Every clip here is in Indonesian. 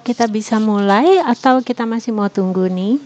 Kita bisa mulai atau kita masih mau tunggu nih?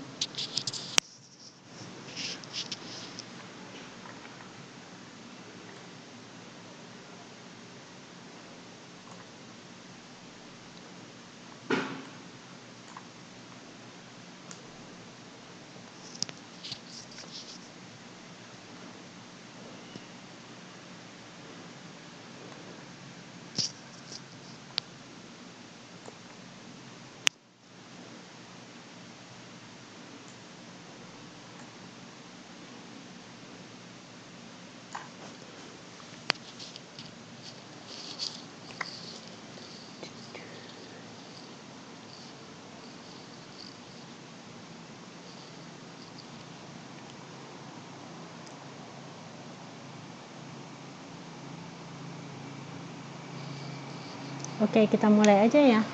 Oke, kita mulai aja ya.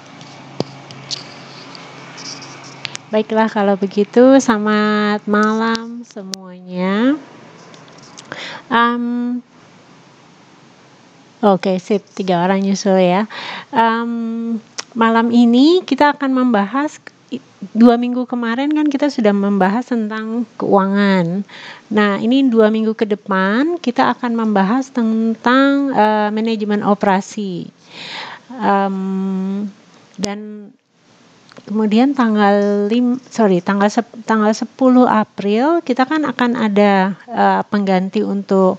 Baiklah, kalau begitu selamat malam semuanya. Oke, sip, 3 orang nyusul ya. Malam ini kita akan membahas 2 minggu kemarin kan kita sudah membahas tentang keuangan. Nah, ini 2 minggu ke depan kita akan membahas tentang manajemen operasi. Dan kemudian tanggal 10 April kita kan akan ada pengganti untuk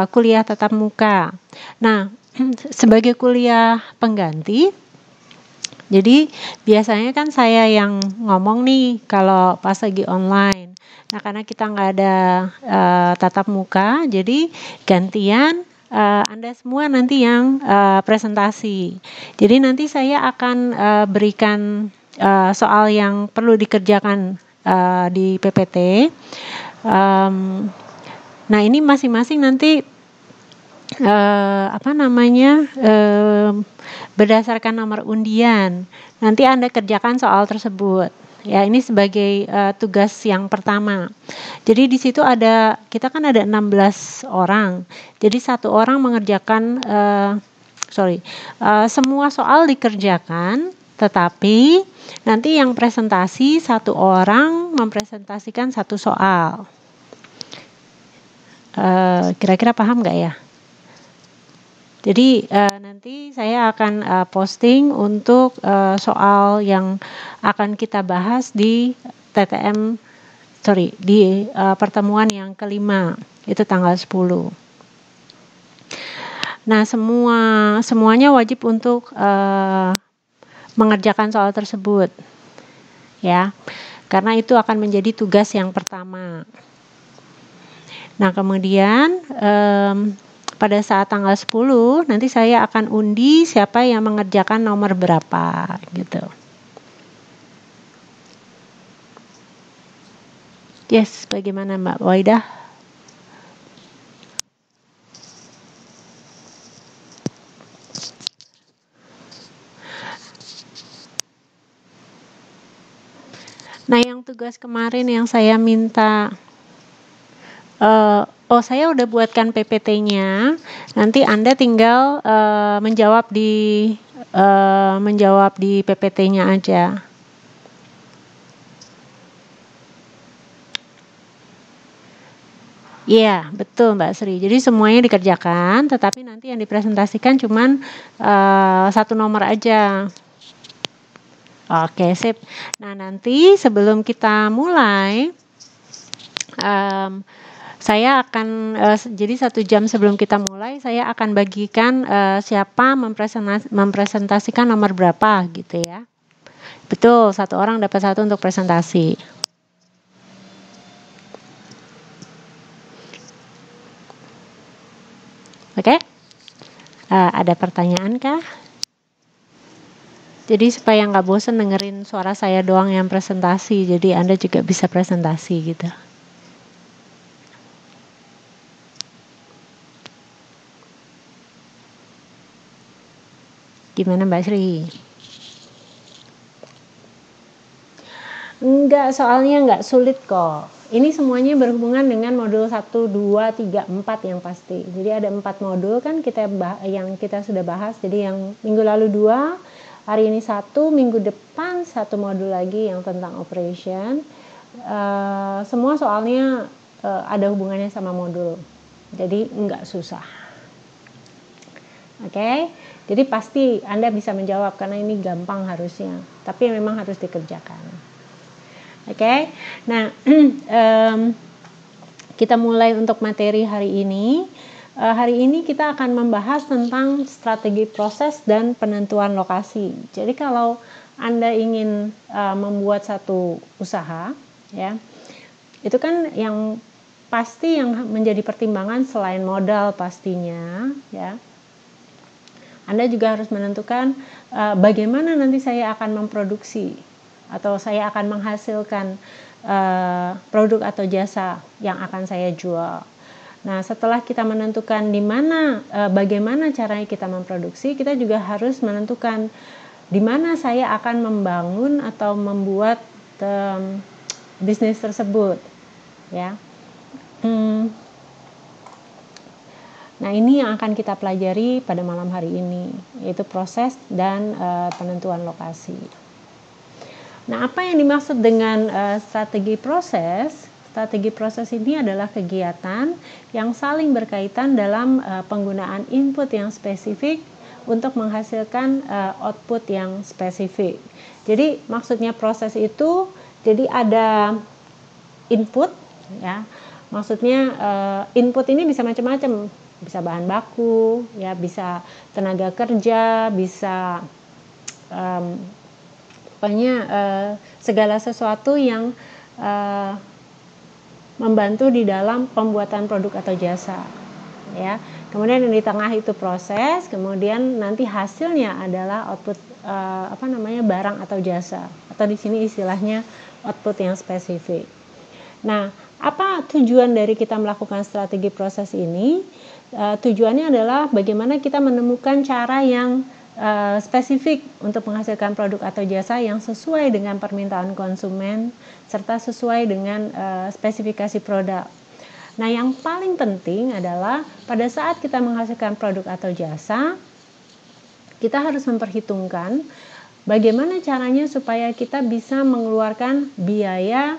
kuliah tatap muka. Nah, sebagai kuliah pengganti, jadi biasanya kan saya yang ngomong nih kalau pas lagi online. Nah, karena kita nggak ada tatap muka, jadi gantian Anda semua nanti yang presentasi. Jadi nanti saya akan berikan soal yang perlu dikerjakan di PPT. Nah, ini masing-masing nanti berdasarkan nomor undian. Nanti Anda kerjakan soal tersebut. Ya, ini sebagai tugas yang pertama. Jadi di situ kita kan ada 16 orang. Jadi satu orang mengerjakan semua soal dikerjakan, tetapi nanti yang presentasi satu orang mempresentasikan satu soal. Kira-kira paham nggak ya? Jadi nanti saya akan posting untuk soal yang akan kita bahas di pertemuan yang kelima, itu tanggal 10. Nah, semuanya wajib untuk mengerjakan soal tersebut, ya, karena itu akan menjadi tugas yang pertama. Nah, kemudian pada saat tanggal 10 nanti saya akan undi siapa yang mengerjakan nomor berapa gitu. Yes, bagaimana Mbak Waidah? Nah, yang tugas kemarin yang saya minta saya udah buatkan PPT-nya. Nanti Anda tinggal menjawab di PPT-nya aja. Iya, betul Mbak Sri. Jadi semuanya dikerjakan, tetapi nanti yang dipresentasikan cuman satu nomor aja. Oke, sip. Nah, nanti sebelum kita mulai, saya akan jadi 1 jam sebelum kita mulai saya akan bagikan siapa mempresentasikan nomor berapa gitu ya. Betul, 1 orang dapat 1 untuk presentasi. Oke? Ada pertanyaan kah? Jadi supaya nggak bosan dengerin suara saya doang yang presentasi, jadi Anda juga bisa presentasi gitu. Gimana Mbak Sri? Enggak, soalnya enggak sulit kok. Ini semuanya berhubungan dengan modul 1, 2, 3, 4 yang pasti. Jadi ada 4 modul kan yang kita sudah bahas. Jadi yang minggu lalu 2, hari ini satu, minggu depan satu modul lagi yang tentang operation. Semua soalnya ada hubungannya sama modul, jadi nggak susah. Oke, jadi pasti Anda bisa menjawab karena ini gampang harusnya, tapi memang harus dikerjakan. Oke, nah kita mulai untuk materi hari ini. Hari ini kita akan membahas tentang strategi proses dan penentuan lokasi. Jadi kalau Anda ingin membuat satu usaha, ya, itu kan yang pasti yang menjadi pertimbangan selain modal pastinya, ya. Anda juga harus menentukan bagaimana nanti saya akan memproduksi atau saya akan menghasilkan produk atau jasa yang akan saya jual. Nah, setelah kita menentukan di mana, bagaimana caranya kita memproduksi, kita juga harus menentukan di mana saya akan membangun atau membuat bisnis tersebut, ya. Nah, ini yang akan kita pelajari pada malam hari ini, yaitu proses dan penentuan lokasi. Nah, apa yang dimaksud dengan strategi proses? Strategi proses ini adalah kegiatan yang saling berkaitan dalam penggunaan input yang spesifik untuk menghasilkan output yang spesifik. Jadi maksudnya proses itu, jadi ada input, ya. Maksudnya input ini bisa macam-macam, bisa bahan baku, ya, bisa tenaga kerja, bisa pokoknya segala sesuatu yang membantu di dalam pembuatan produk atau jasa, ya. Kemudian yang di tengah itu proses, kemudian nanti hasilnya adalah output barang atau jasa, atau di sini istilahnya output yang spesifik. Nah, apa tujuan dari kita melakukan strategi proses ini? Tujuannya adalah bagaimana kita menemukan cara yang spesifik untuk menghasilkan produk atau jasa yang sesuai dengan permintaan konsumen serta sesuai dengan spesifikasi produk. Nah, yang paling penting adalah pada saat kita menghasilkan produk atau jasa, kita harus memperhitungkan bagaimana caranya supaya kita bisa mengeluarkan biaya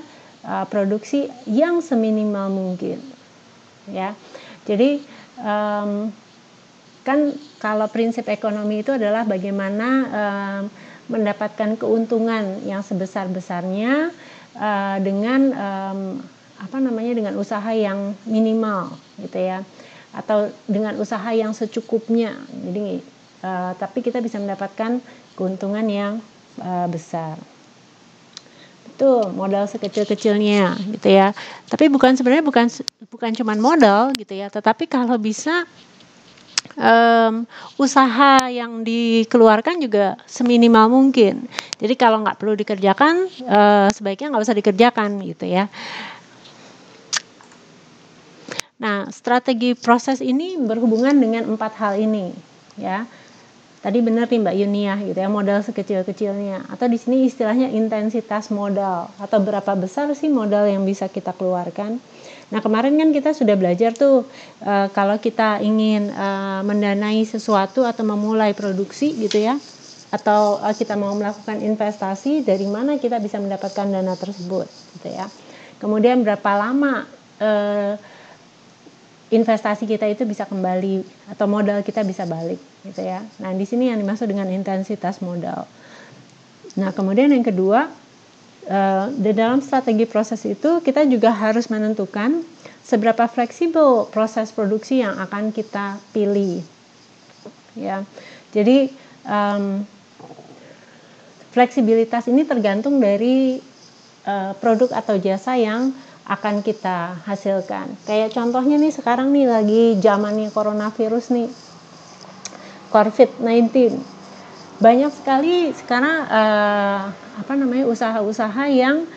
produksi yang seminimal mungkin, ya. Jadi kan kalau prinsip ekonomi itu adalah bagaimana mendapatkan keuntungan yang sebesar-besarnya dengan dengan usaha yang minimal, gitu ya, atau dengan usaha yang secukupnya. Jadi tapi kita bisa mendapatkan keuntungan yang besar. Itu modal sekecil-kecilnya, gitu ya. Tapi sebenarnya bukan cuma modal, gitu ya, tetapi kalau bisa usaha yang dikeluarkan juga seminimal mungkin. Jadi kalau nggak perlu dikerjakan, sebaiknya nggak usah dikerjakan, gitu ya. Nah, strategi proses ini berhubungan dengan 4 hal ini, ya. Tadi benar nih Mbak Yuniah, gitu ya, modal sekecil-kecilnya, atau di sini istilahnya intensitas modal, atau berapa besar sih modal yang bisa kita keluarkan. Nah, kemarin kan kita sudah belajar tuh kalau kita ingin mendanai sesuatu atau memulai produksi, gitu ya, atau kita mau melakukan investasi, dari mana kita bisa mendapatkan dana tersebut, gitu ya. Kemudian berapa lama investasi kita itu bisa kembali atau modal kita bisa balik, gitu ya. Nah, di sini yang dimaksud dengan intensitas modal. Nah, kemudian yang kedua, di dalam strategi proses itu kita juga harus menentukan seberapa fleksibel proses produksi yang akan kita pilih, ya. Jadi fleksibilitas ini tergantung dari produk atau jasa yang akan kita hasilkan. Kayak contohnya nih, sekarang nih lagi zamannya coronavirus nih, COVID-19. Banyak sekali sekarang usaha-usaha yang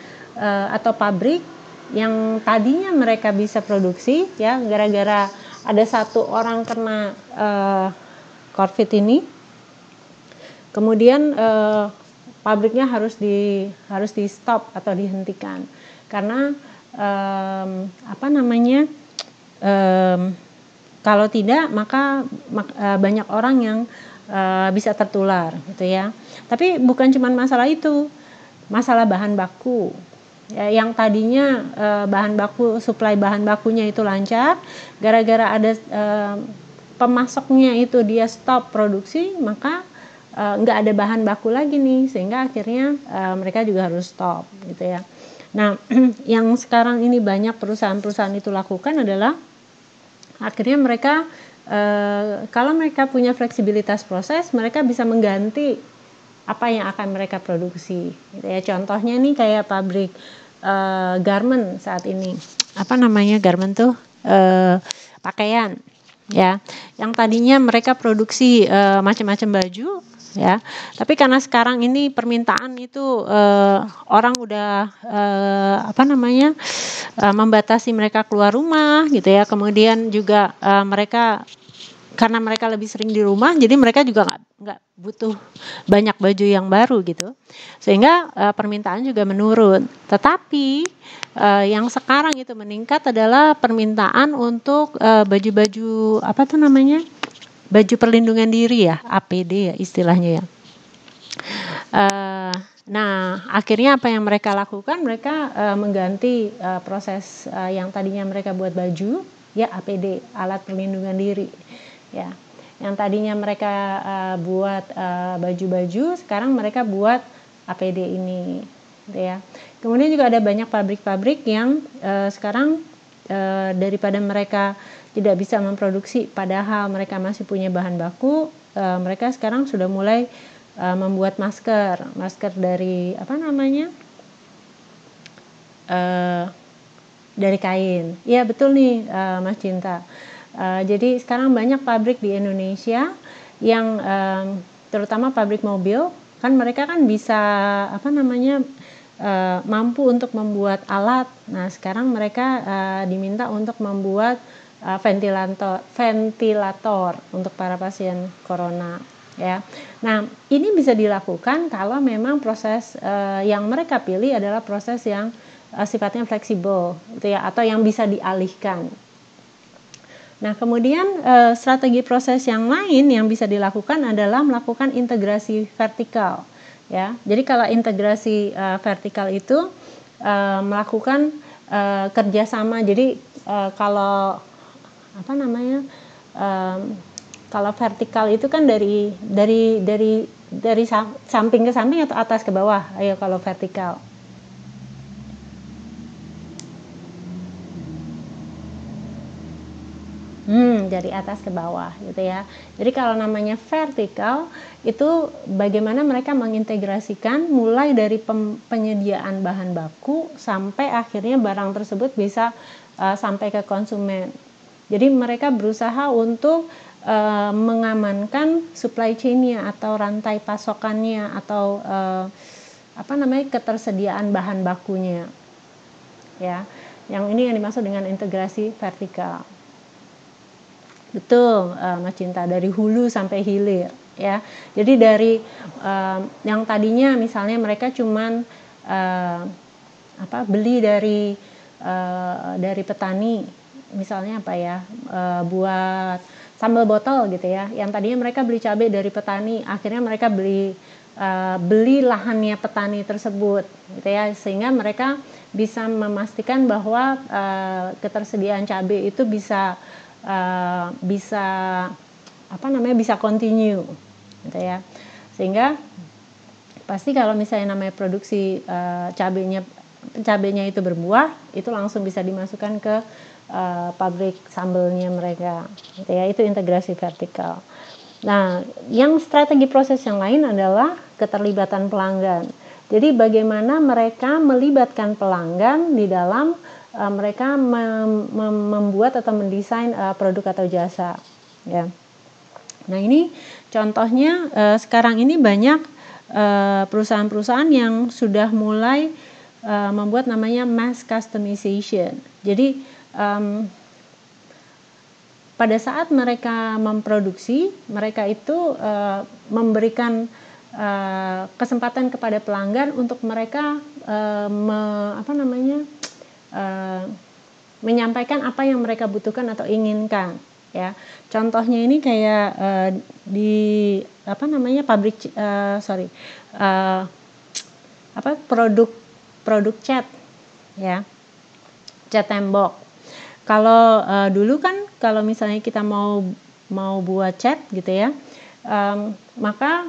atau pabrik yang tadinya mereka bisa produksi, ya, gara-gara ada satu orang kena COVID ini, kemudian pabriknya harus di stop atau dihentikan karena kalau tidak maka banyak orang yang bisa tertular gitu ya. Tapi bukan cuma masalah itu, masalah bahan baku. Ya, yang tadinya suplai bahan bakunya itu lancar, gara-gara ada pemasoknya itu dia stop produksi, maka nggak ada bahan baku lagi nih, sehingga akhirnya mereka juga harus stop gitu ya. Nah, yang sekarang ini banyak perusahaan-perusahaan itu lakukan adalah akhirnya mereka kalau mereka punya fleksibilitas proses, mereka bisa mengganti apa yang akan mereka produksi gitu ya. Contohnya nih kayak pabrik garment saat ini. Apa namanya garment tuh? Pakaian ya. Yang tadinya mereka produksi macam-macam baju ya. Tapi karena sekarang ini permintaan itu orang udah membatasi mereka keluar rumah gitu ya. Kemudian juga karena mereka lebih sering di rumah, jadi mereka juga nggak butuh banyak baju yang baru gitu, sehingga permintaan juga menurun. Tetapi yang sekarang itu meningkat adalah permintaan untuk baju-baju baju perlindungan diri ya, APD ya istilahnya ya. Nah, akhirnya apa yang mereka lakukan? Mereka mengganti proses yang tadinya mereka buat baju, ya APD, alat perlindungan diri. Ya, yang tadinya mereka buat baju-baju, sekarang mereka buat APD ini, gitu ya. Kemudian juga ada banyak pabrik-pabrik yang sekarang daripada mereka tidak bisa memproduksi, padahal mereka masih punya bahan baku, mereka sekarang sudah mulai membuat masker dari dari kain. Ya betul nih Mas Cinta. Jadi sekarang banyak pabrik di Indonesia yang terutama pabrik mobil, kan mereka kan bisa mampu untuk membuat alat. Nah sekarang mereka diminta untuk membuat ventilator untuk para pasien corona ya. Nah ini bisa dilakukan kalau memang proses yang mereka pilih adalah proses yang sifatnya fleksibel gitu ya, atau yang bisa dialihkan. Nah, kemudian strategi proses yang lain yang bisa dilakukan adalah melakukan integrasi vertikal, ya. Jadi kalau integrasi vertikal itu melakukan kerjasama. Jadi kalau kalau vertikal itu kan dari samping ke samping atau atas ke bawah. Ayo kalau vertikal. Dari atas ke bawah gitu ya. Jadi kalau namanya vertikal itu bagaimana mereka mengintegrasikan mulai dari penyediaan bahan baku sampai akhirnya barang tersebut bisa sampai ke konsumen. Jadi mereka berusaha untuk mengamankan supply chain-nya atau rantai pasokannya atau ketersediaan bahan bakunya. Ya. Yang ini yang dimaksud dengan integrasi vertikal. Betul, Mas Cinta, dari hulu sampai hilir ya. Jadi dari yang tadinya misalnya mereka cuman beli dari petani, misalnya buat sambal botol gitu ya. Yang tadinya mereka beli cabai dari petani, akhirnya mereka beli lahannya petani tersebut gitu ya, sehingga mereka bisa memastikan bahwa ketersediaan cabai itu bisa continue gitu ya. Sehingga pasti kalau misalnya namanya produksi cabenya itu berbuah, itu langsung bisa dimasukkan ke pabrik sambelnya mereka gitu ya. Itu integrasi vertikal. Nah, yang strategi proses yang lain adalah keterlibatan pelanggan. Jadi bagaimana mereka melibatkan pelanggan di dalam mereka membuat atau mendesain produk atau jasa ya. Nah ini contohnya sekarang ini banyak perusahaan-perusahaan yang sudah mulai membuat namanya mass customization. Jadi pada saat mereka memproduksi, mereka itu memberikan kesempatan kepada pelanggan untuk mereka menyampaikan apa yang mereka butuhkan atau inginkan ya. Contohnya ini kayak di apa namanya pabrik produk cat, ya, cat tembok. Kalau dulu kan kalau misalnya kita mau buat cat gitu ya, maka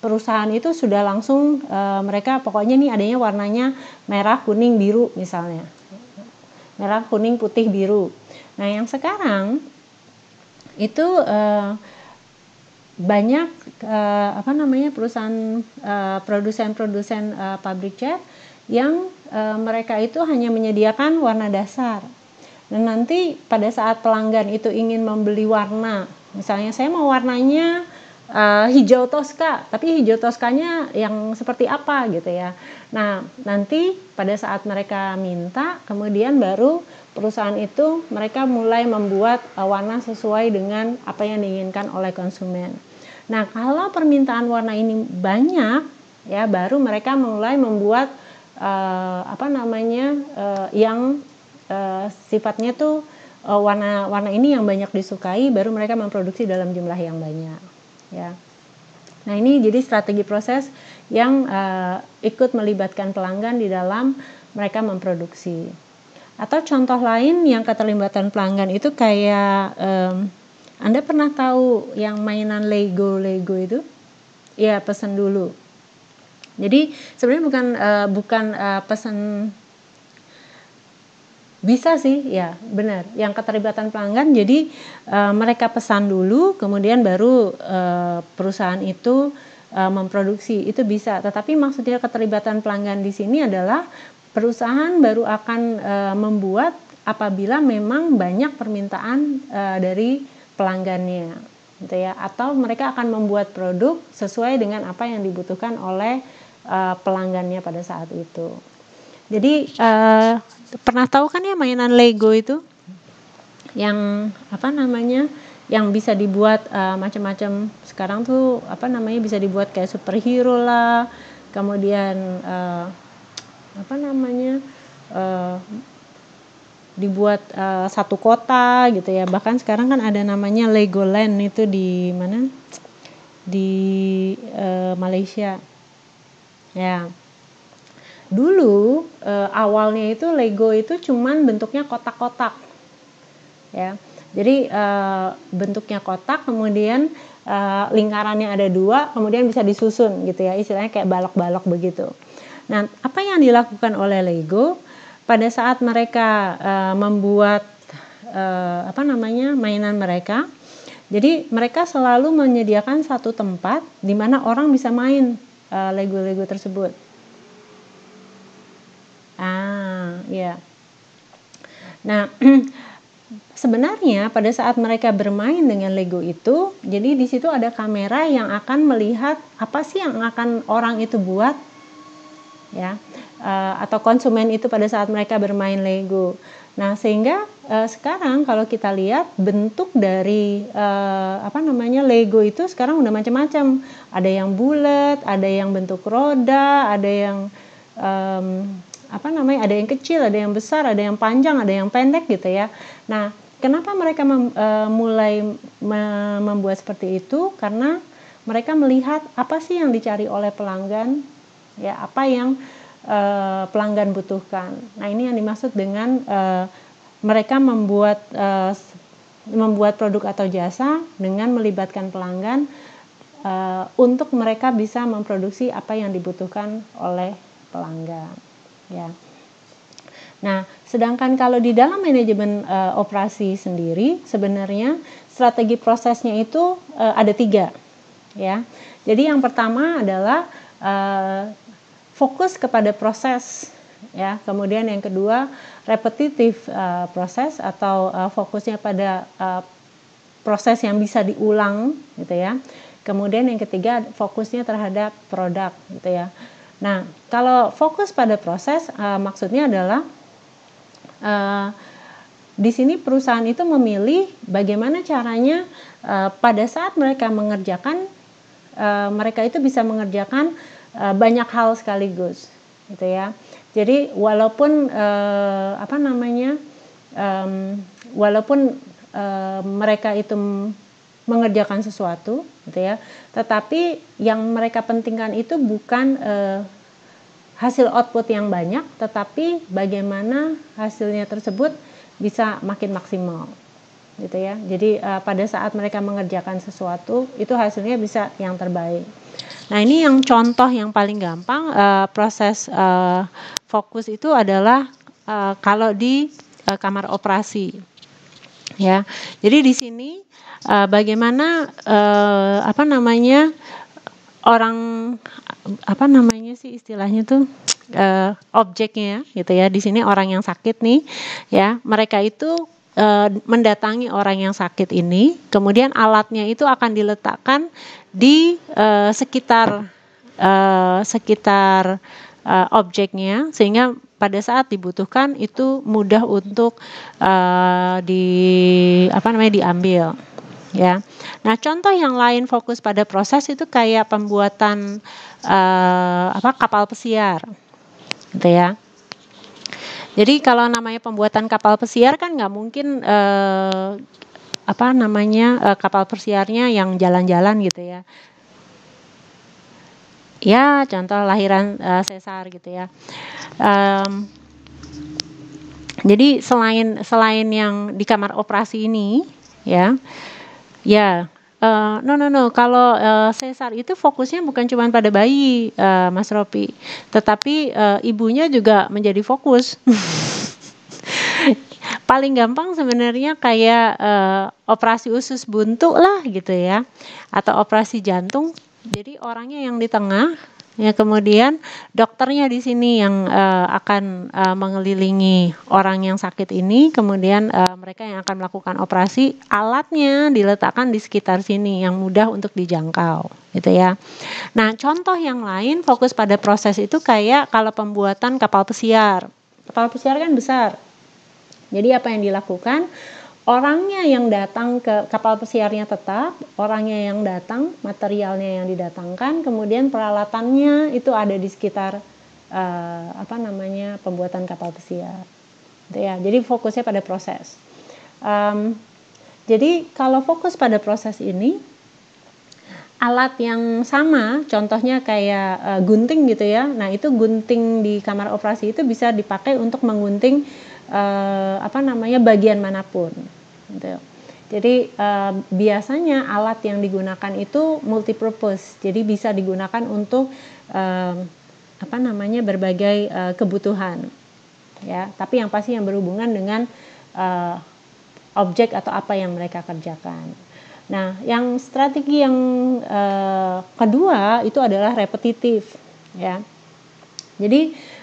perusahaan itu sudah langsung mereka pokoknya nih adanya warnanya merah, kuning, biru misalnya. Merah, kuning, putih, biru. Nah, yang sekarang itu banyak perusahaan produsen pabrik cat yang mereka itu hanya menyediakan warna dasar. Dan nanti pada saat pelanggan itu ingin membeli warna, misalnya saya mau warnanya hijau toska, tapi hijau toskanya yang seperti apa gitu ya. Nah, nanti pada saat mereka minta, kemudian baru perusahaan itu mereka mulai membuat warna sesuai dengan apa yang diinginkan oleh konsumen. Nah, kalau permintaan warna ini banyak, ya baru mereka mulai membuat yang sifatnya tuh warna ini yang banyak disukai, baru mereka memproduksi dalam jumlah yang banyak. Ya. Nah, ini jadi strategi proses yang ikut melibatkan pelanggan di dalam mereka memproduksi. Atau contoh lain yang keterlibatan pelanggan itu kayak Anda pernah tahu yang mainan Lego itu? Ya, pesan dulu. Jadi sebenarnya bukan pesan. Bisa sih, ya benar. Yang keterlibatan pelanggan, jadi mereka pesan dulu, kemudian baru perusahaan itu memproduksi. Itu bisa. Tetapi maksudnya keterlibatan pelanggan di sini adalah perusahaan baru akan membuat apabila memang banyak permintaan dari pelanggannya, gitu ya. Atau mereka akan membuat produk sesuai dengan apa yang dibutuhkan oleh pelanggannya pada saat itu. Jadi pernah tahu kan ya mainan Lego itu yang yang bisa dibuat macam-macam. Sekarang tuh bisa dibuat kayak superhero lah, kemudian dibuat satu kota gitu ya. Bahkan sekarang kan ada namanya Legoland itu di mana, di Malaysia ya. Dulu awalnya itu Lego itu cuman bentuknya kotak-kotak, ya. Jadi bentuknya kotak, kemudian lingkarannya ada 2, kemudian bisa disusun gitu ya, istilahnya kayak balok-balok begitu. Nah, apa yang dilakukan oleh Lego pada saat mereka membuat mainan mereka? Jadi mereka selalu menyediakan satu tempat di mana orang bisa main Lego tersebut. Ya. Nah, sebenarnya pada saat mereka bermain dengan Lego itu, jadi di situ ada kamera yang akan melihat apa sih yang akan orang itu buat, ya, atau konsumen itu pada saat mereka bermain Lego. Nah, sehingga sekarang kalau kita lihat bentuk dari Lego itu sekarang udah macam-macam. Ada yang bulat, ada yang bentuk roda, ada yang ada yang kecil, ada yang besar, ada yang panjang, ada yang pendek gitu ya. Nah, kenapa mereka mulai membuat seperti itu? Karena mereka melihat apa sih yang dicari oleh pelanggan, ya, apa yang pelanggan butuhkan. Nah, ini yang dimaksud dengan mereka membuat produk atau jasa dengan melibatkan pelanggan untuk mereka bisa memproduksi apa yang dibutuhkan oleh pelanggan. Ya. Nah, sedangkan kalau di dalam manajemen operasi sendiri, sebenarnya strategi prosesnya itu ada 3, ya. Jadi yang pertama adalah fokus kepada proses, ya. Kemudian yang kedua repetitif proses atau fokusnya pada proses yang bisa diulang, gitu ya. Kemudian yang ketiga fokusnya terhadap produk, gitu ya. Nah, kalau fokus pada proses, maksudnya adalah di sini perusahaan itu memilih bagaimana caranya pada saat mereka mengerjakan, mereka itu bisa mengerjakan banyak hal sekaligus, gitu ya. Jadi walaupun mereka itu mengerjakan sesuatu, gitu ya. Tetapi yang mereka pentingkan itu bukan hasil output yang banyak, tetapi bagaimana hasilnya tersebut bisa makin maksimal, gitu ya. Jadi pada saat mereka mengerjakan sesuatu itu hasilnya bisa yang terbaik. Nah, ini yang contoh yang paling gampang proses fokus itu adalah kalau di kamar operasi, ya. Jadi di sini bagaimana orang sih istilahnya tuh objeknya, gitu ya. Di sini orang yang sakit nih, ya. Mereka itu mendatangi orang yang sakit ini, kemudian alatnya itu akan diletakkan di sekitar objeknya, sehingga pada saat dibutuhkan itu mudah untuk diambil, ya. Nah, contoh yang lain fokus pada proses itu kayak pembuatan kapal pesiar, gitu ya. Jadi kalau namanya pembuatan kapal pesiar kan nggak mungkin kapal pesiarnya yang jalan-jalan, gitu ya. Ya, contoh lahiran sesar, gitu ya. Jadi selain yang di kamar operasi ini, ya. Kalau sesar itu fokusnya bukan cuma pada bayi, Mas Ropi, tetapi ibunya juga menjadi fokus. Paling gampang sebenarnya kayak operasi usus buntu lah, gitu ya, atau operasi jantung. Jadi orangnya yang di tengah, ya, kemudian dokternya di sini yang akan mengelilingi orang yang sakit ini, kemudian mereka yang akan melakukan operasi, alatnya diletakkan di sekitar sini yang mudah untuk dijangkau, gitu ya. Nah, contoh yang lain fokus pada proses itu kayak kalau pembuatan kapal pesiar. Kapal pesiar kan besar. Jadi apa yang dilakukan? Orangnya yang datang ke kapal pesiarnya tetap, orangnya yang datang, materialnya yang didatangkan, kemudian peralatannya itu ada di sekitar pembuatan kapal pesiar. Ya, jadi fokusnya pada proses. Jadi kalau fokus pada proses ini, alat yang sama, contohnya kayak gunting, gitu ya. Nah, itu gunting di kamar operasi itu bisa dipakai untuk menggunting bagian manapun, gitu. Jadi biasanya alat yang digunakan itu multipurpose, jadi bisa digunakan untuk berbagai kebutuhan, ya. Tapi yang pasti yang berhubungan dengan objek atau apa yang mereka kerjakan. Nah, yang strategi yang kedua itu adalah repetitif, ya. Jadi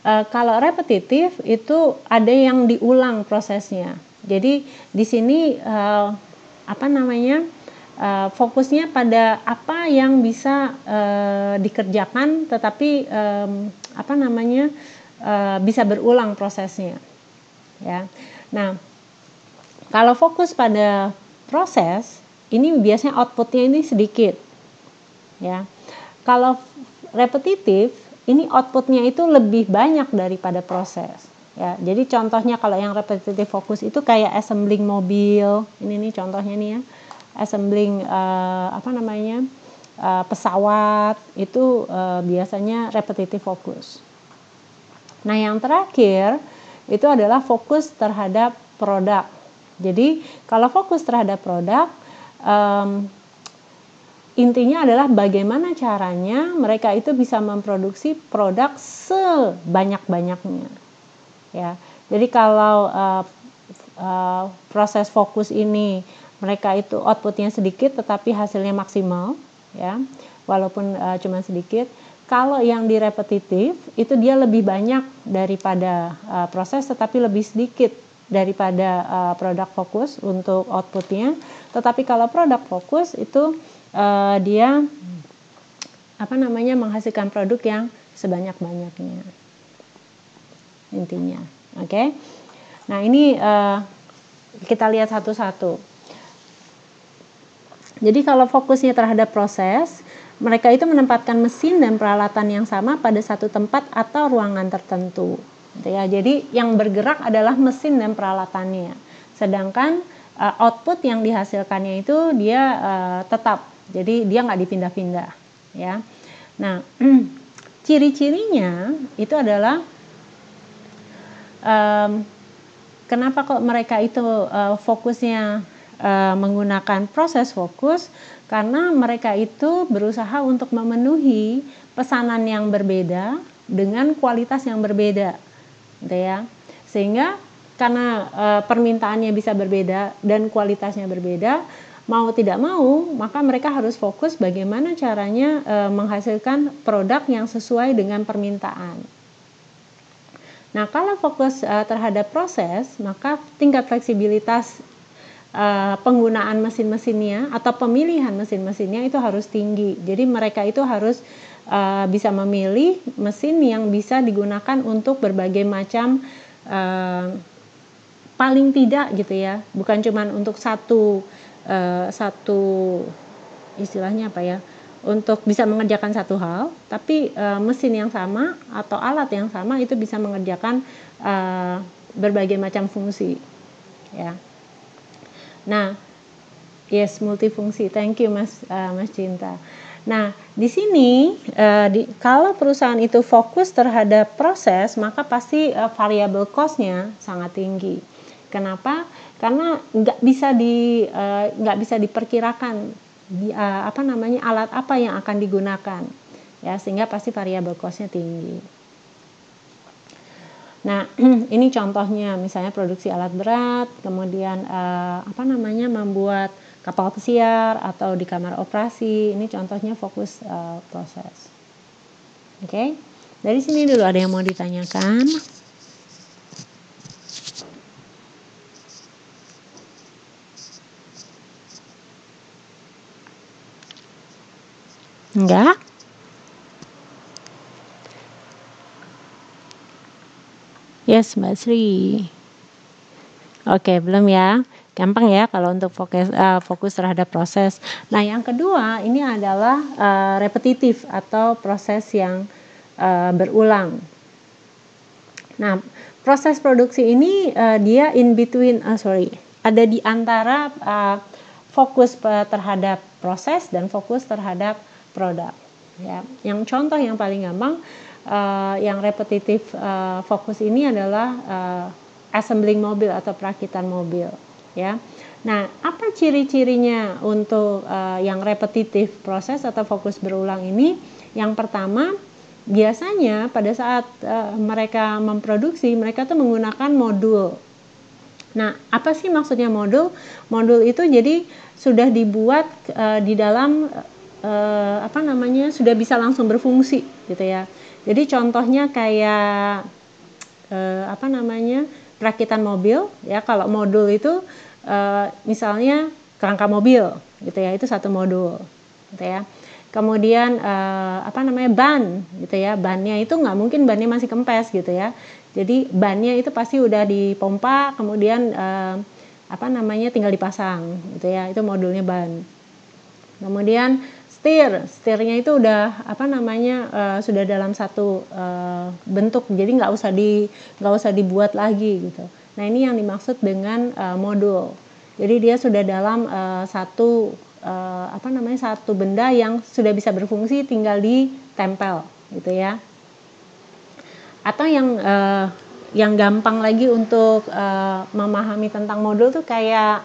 kalau repetitif itu ada yang diulang prosesnya. Jadi di sini fokusnya pada apa yang bisa dikerjakan, tetapi bisa berulang prosesnya, ya. Nah, kalau fokus pada proses ini biasanya outputnya ini sedikit, ya. Kalau repetitif ini outputnya itu lebih banyak daripada proses, ya. Jadi contohnya kalau yang repetitive fokus itu kayak assembling mobil, ini nih contohnya nih, ya, assembling pesawat itu biasanya repetitive fokus. Nah, yang terakhir itu adalah fokus terhadap produk. Jadi kalau fokus terhadap produk, intinya adalah bagaimana caranya mereka itu bisa memproduksi produk sebanyak-banyaknya, ya. Jadi kalau proses fokus ini mereka itu outputnya sedikit tetapi hasilnya maksimal, ya, walaupun cuma sedikit. Kalau yang di repetitif itu dia lebih banyak daripada proses tetapi lebih sedikit daripada produk fokus untuk outputnya. Tetapi kalau produk fokus itu dia menghasilkan produk yang sebanyak-banyaknya, intinya. Oke. Nah, ini kita lihat satu-satu. Jadi kalau fokusnya terhadap proses, mereka itu menempatkan mesin dan peralatan yang sama pada satu tempat atau ruangan tertentu, gitu ya. Jadi yang bergerak adalah mesin dan peralatannya, sedangkan output yang dihasilkannya itu dia tetap, jadi dia nggak dipindah-pindah ya. Nah, ciri-cirinya itu adalah kenapa kok mereka itu fokusnya menggunakan proses fokus, karena mereka itu berusaha untuk memenuhi pesanan yang berbeda dengan kualitas yang berbeda, gitu ya. Sehingga karena permintaannya bisa berbeda dan kualitasnya berbeda, mau tidak mau maka mereka harus fokus bagaimana caranya menghasilkan produk yang sesuai dengan permintaan. Nah, kalau fokus terhadap proses, maka tingkat fleksibilitas penggunaan mesin-mesinnya atau pemilihan mesin-mesinnya itu harus tinggi. Jadi mereka itu harus bisa memilih mesin yang bisa digunakan untuk berbagai macam paling tidak gitu ya, bukan cuma untuk satu istilahnya apa ya, untuk bisa mengerjakan satu hal, tapi mesin yang sama atau alat yang sama itu bisa mengerjakan berbagai macam fungsi ya. Nah, yes, multifungsi. Thank you Mas Cinta. Nah, di sini kalau perusahaan itu fokus terhadap proses, maka pasti variable cost-nya sangat tinggi. Kenapa? Karena nggak bisa diperkirakan alat apa yang akan digunakan, ya, sehingga pasti variable cost-nya tinggi. Nah, ini contohnya, misalnya produksi alat berat, kemudian membuat kapal pesiar atau di kamar operasi. Ini contohnya fokus proses. Oke, dari sini dulu ada yang mau ditanyakan? Enggak? Yes, Mbak Sri. Oke, belum ya? Gampang ya kalau untuk fokus terhadap proses. Nah, yang kedua ini adalah repetitif atau proses yang berulang. Nah, proses produksi ini dia ada di antara fokus terhadap proses dan fokus terhadap produk. Ya, yang contoh yang paling gampang, yang repetitif fokus ini adalah assembling mobil atau perakitan mobil. Ya, nah apa ciri-cirinya untuk yang repetitif proses atau fokus berulang ini? Yang pertama, biasanya pada saat mereka memproduksi, mereka tuh menggunakan modul. Nah, apa sih maksudnya modul? Modul itu jadi sudah dibuat di dalam sudah bisa langsung berfungsi gitu ya. Jadi contohnya kayak perakitan mobil ya. Kalau modul itu misalnya kerangka mobil gitu ya, itu satu modul gitu ya. Kemudian ban gitu ya. Bannya itu nggak mungkin bannya masih kempes gitu ya. Jadi bannya itu pasti udah dipompa, kemudian tinggal dipasang gitu ya. Itu modulnya ban. Kemudian setirnya itu udah sudah dalam satu bentuk, jadi nggak usah dibuat lagi gitu. Nah, ini yang dimaksud dengan modul. Jadi dia sudah dalam satu benda yang sudah bisa berfungsi, tinggal ditempel gitu ya. Atau yang gampang lagi untuk memahami tentang modul tuh kayak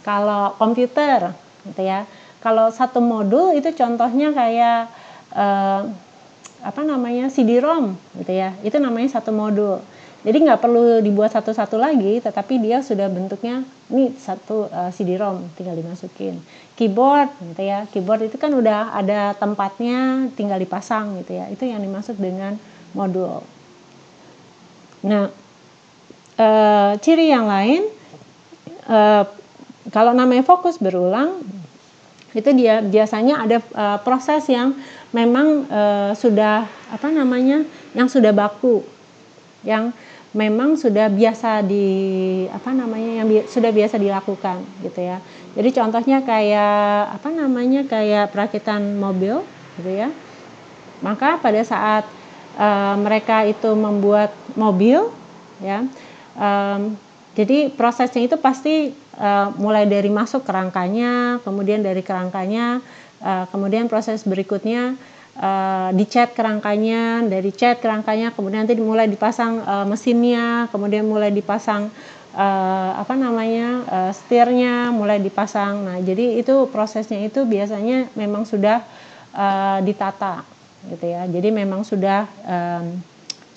kalau komputer gitu ya. Kalau satu modul itu contohnya kayak CD-ROM gitu ya. Itu namanya satu modul. Jadi nggak perlu dibuat satu-satu lagi, tetapi dia sudah bentuknya ini satu CD-ROM, tinggal dimasukin. Keyboard gitu ya. Keyboard itu kan udah ada tempatnya, tinggal dipasang gitu ya. Itu yang dimaksud dengan modul. Nah, ciri yang lain kalau namanya fokus berulang, itu dia biasanya ada proses yang memang yang sudah baku, yang memang sudah biasa sudah biasa dilakukan gitu ya. Jadi contohnya kayak kayak perakitan mobil gitu ya. Maka pada saat mereka itu membuat mobil ya, Jadi prosesnya itu pasti mulai dari masuk kerangkanya, kemudian dari kerangkanya, kemudian proses berikutnya dicat kerangkanya, dari cat kerangkanya, kemudian nanti mulai dipasang mesinnya, kemudian mulai dipasang setirnya, mulai dipasang. Nah, jadi itu prosesnya itu biasanya memang sudah ditata, gitu ya. Jadi memang sudah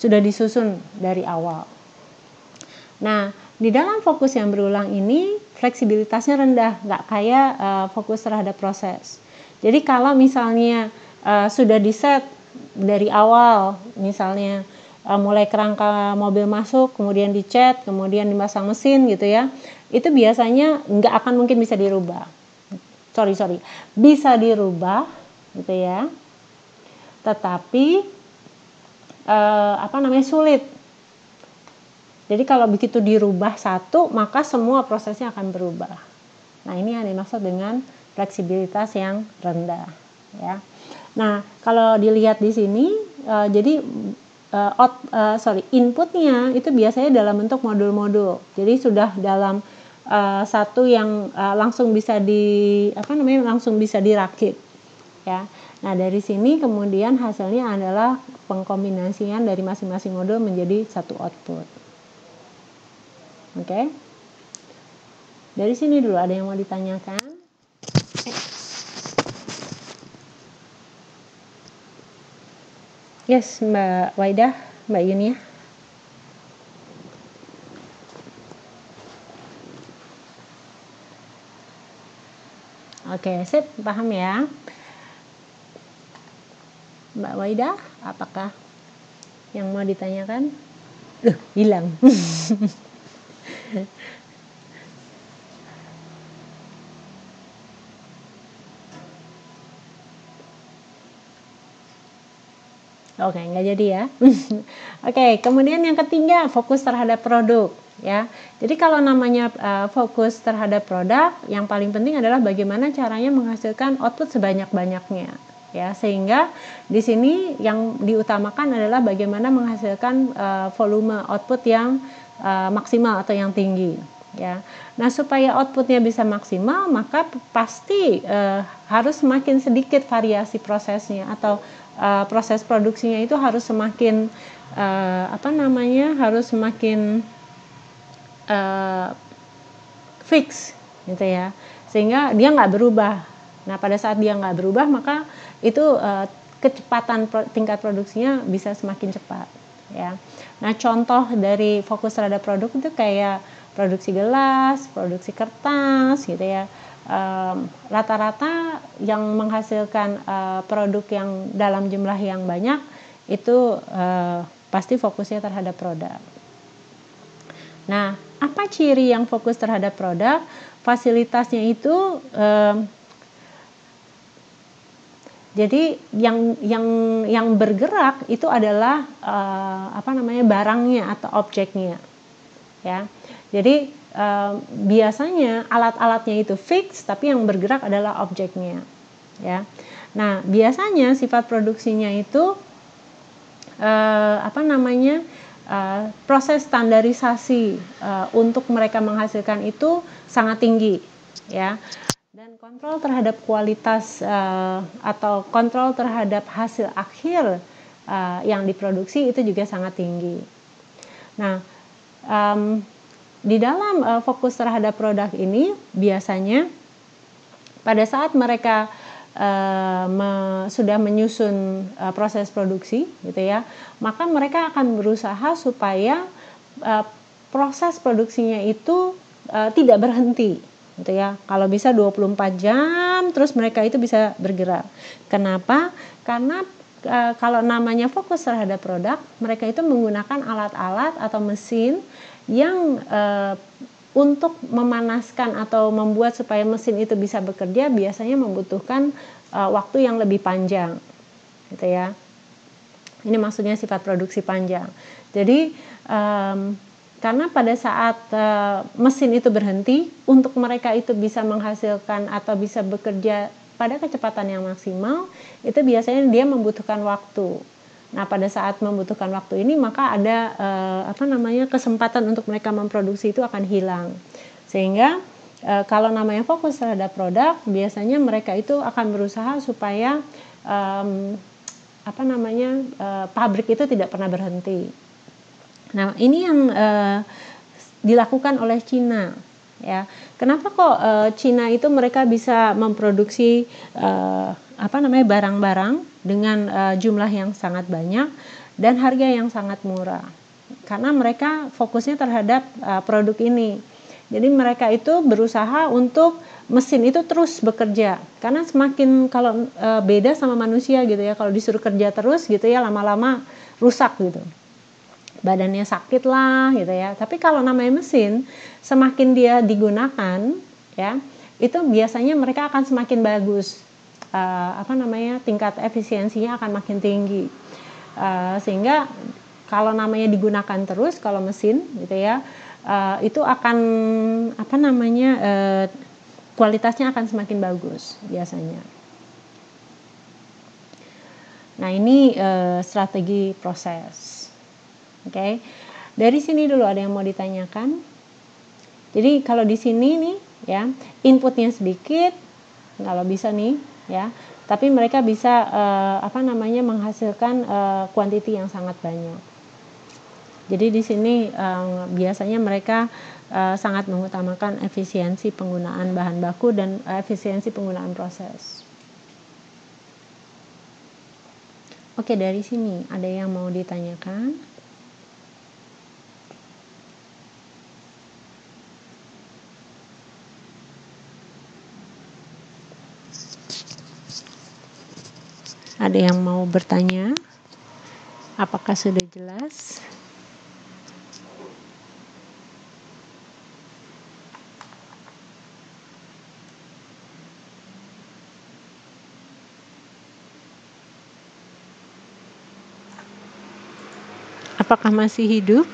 disusun dari awal. Nah, di dalam fokus yang berulang ini fleksibilitasnya rendah, nggak kayak fokus terhadap proses. Jadi kalau misalnya sudah di-set dari awal, misalnya mulai kerangka mobil masuk, kemudian dicat, kemudian dipasang mesin gitu ya, itu biasanya nggak akan mungkin bisa dirubah. Bisa dirubah gitu ya, tetapi sulit. Jadi kalau begitu dirubah satu, maka semua prosesnya akan berubah. Nah, ini yang dimaksud dengan fleksibilitas yang rendah, ya. Nah, kalau dilihat di sini, jadi inputnya itu biasanya dalam bentuk modul-modul. Jadi sudah dalam satu yang langsung bisa dirakit, ya. Nah, dari sini kemudian hasilnya adalah pengkombinasian dari masing-masing modul menjadi satu output. Oke. Dari sini dulu ada yang mau ditanyakan? Yes, Mbak Waidah, Mbak Yunia. Oke, sip, paham ya. Mbak Waidah, apakah yang mau ditanyakan? Hilang. Oke, nggak jadi ya. Oke, kemudian yang ketiga, fokus terhadap produk, ya. Jadi kalau namanya fokus terhadap produk, yang paling penting adalah bagaimana caranya menghasilkan output sebanyak-banyaknya, ya. Sehingga di sini yang diutamakan adalah bagaimana menghasilkan volume output yang maksimal atau yang tinggi, ya. Nah, supaya outputnya bisa maksimal, maka pasti harus semakin sedikit variasi prosesnya atau proses produksinya itu harus semakin harus semakin fix gitu ya, sehingga dia nggak berubah. Nah, pada saat dia nggak berubah, maka itu kecepatan tingkat produksinya bisa semakin cepat, ya. Nah, contoh dari fokus terhadap produk itu kayak produksi gelas, produksi kertas gitu ya. Rata-rata yang menghasilkan produk yang dalam jumlah yang banyak itu pasti fokusnya terhadap produk. Nah, apa ciri yang fokus terhadap produk? Fasilitasnya itu jadi yang bergerak itu adalah barangnya atau objeknya, ya. Jadi biasanya alat-alatnya itu fix, tapi yang bergerak adalah objeknya, ya. Nah, biasanya sifat produksinya itu proses standarisasi untuk mereka menghasilkan itu sangat tinggi, ya. Dan kontrol terhadap kualitas atau kontrol terhadap hasil akhir yang diproduksi itu juga sangat tinggi. Nah, di dalam fokus terhadap produk ini biasanya pada saat mereka sudah menyusun proses produksi gitu ya, maka mereka akan berusaha supaya proses produksinya itu tidak berhenti gitu ya. Kalau bisa 24 jam terus mereka itu bisa bergerak. Kenapa? Karena kalau namanya fokus terhadap produk, mereka itu menggunakan alat-alat atau mesin yang untuk memanaskan atau membuat supaya mesin itu bisa bekerja biasanya membutuhkan waktu yang lebih panjang, gitu ya. Ini maksudnya sifat produksi panjang. Jadi karena pada saat mesin itu berhenti, untuk mereka itu bisa menghasilkan atau bisa bekerja pada kecepatan yang maksimal, itu biasanya dia membutuhkan waktu. Nah, pada saat membutuhkan waktu ini, maka ada kesempatan untuk mereka memproduksi itu akan hilang. Sehingga kalau namanya fokus terhadap produk, biasanya mereka itu akan berusaha supaya pabrik itu tidak pernah berhenti. Nah, ini yang dilakukan oleh Cina, ya. Kenapa kok Cina itu mereka bisa memproduksi barang-barang dengan jumlah yang sangat banyak dan harga yang sangat murah? Karena mereka fokusnya terhadap produk ini. Jadi mereka itu berusaha untuk mesin itu terus bekerja. Karena semakin kalau beda sama manusia gitu ya, kalau disuruh kerja terus gitu ya, lama-lama rusak gitu. Badannya sakit lah gitu ya. Tapi kalau namanya mesin, semakin dia digunakan ya, itu biasanya mereka akan semakin bagus. Tingkat efisiensinya akan makin tinggi. Sehingga kalau namanya digunakan terus, kalau mesin gitu ya, itu akan kualitasnya akan semakin bagus biasanya. Nah, ini strategi proses. Oke. Dari sini dulu ada yang mau ditanyakan? Jadi kalau di sini nih ya, inputnya sedikit, kalau bisa nih ya, tapi mereka bisa menghasilkan kuantiti yang sangat banyak. Jadi di sini biasanya mereka sangat mengutamakan efisiensi penggunaan bahan baku dan efisiensi penggunaan proses. Oke, dari sini ada yang mau ditanyakan? Ada yang mau bertanya? Apakah sudah jelas? Apakah masih hidup?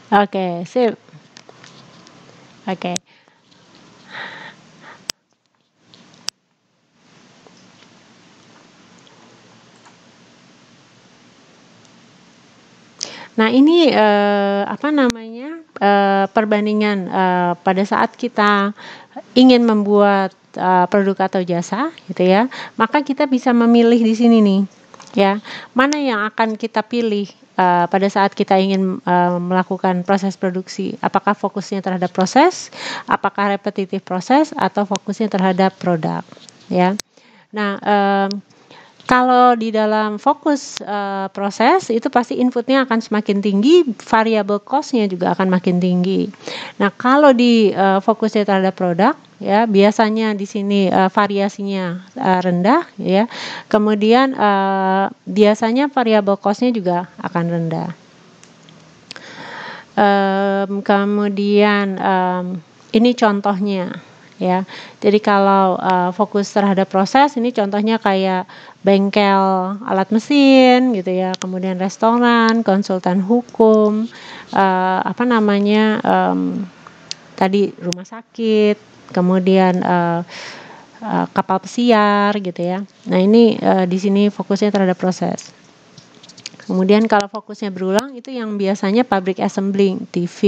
Oke, sip. Oke. Nah, ini perbandingan pada saat kita ingin membuat produk atau jasa, gitu ya. Maka kita bisa memilih di sini nih, ya. Mana yang akan kita pilih pada saat kita ingin melakukan proses produksi? Apakah fokusnya terhadap proses, apakah repetitif proses, atau fokusnya terhadap produk, ya. Nah, kalau di dalam fokus proses itu pasti inputnya akan semakin tinggi, variable cost-nya juga akan makin tinggi. Nah, kalau di fokusnya terhadap produk, ya biasanya di sini variasinya rendah, ya. Kemudian biasanya variable cost-nya juga akan rendah. Kemudian ini contohnya. Ya, jadi kalau fokus terhadap proses, ini contohnya kayak bengkel alat mesin gitu ya, kemudian restoran, konsultan hukum, tadi rumah sakit, kemudian kapal pesiar gitu ya. Nah, ini di sini fokusnya terhadap proses. Kemudian kalau fokusnya berulang itu yang biasanya pabrik assembling, TV,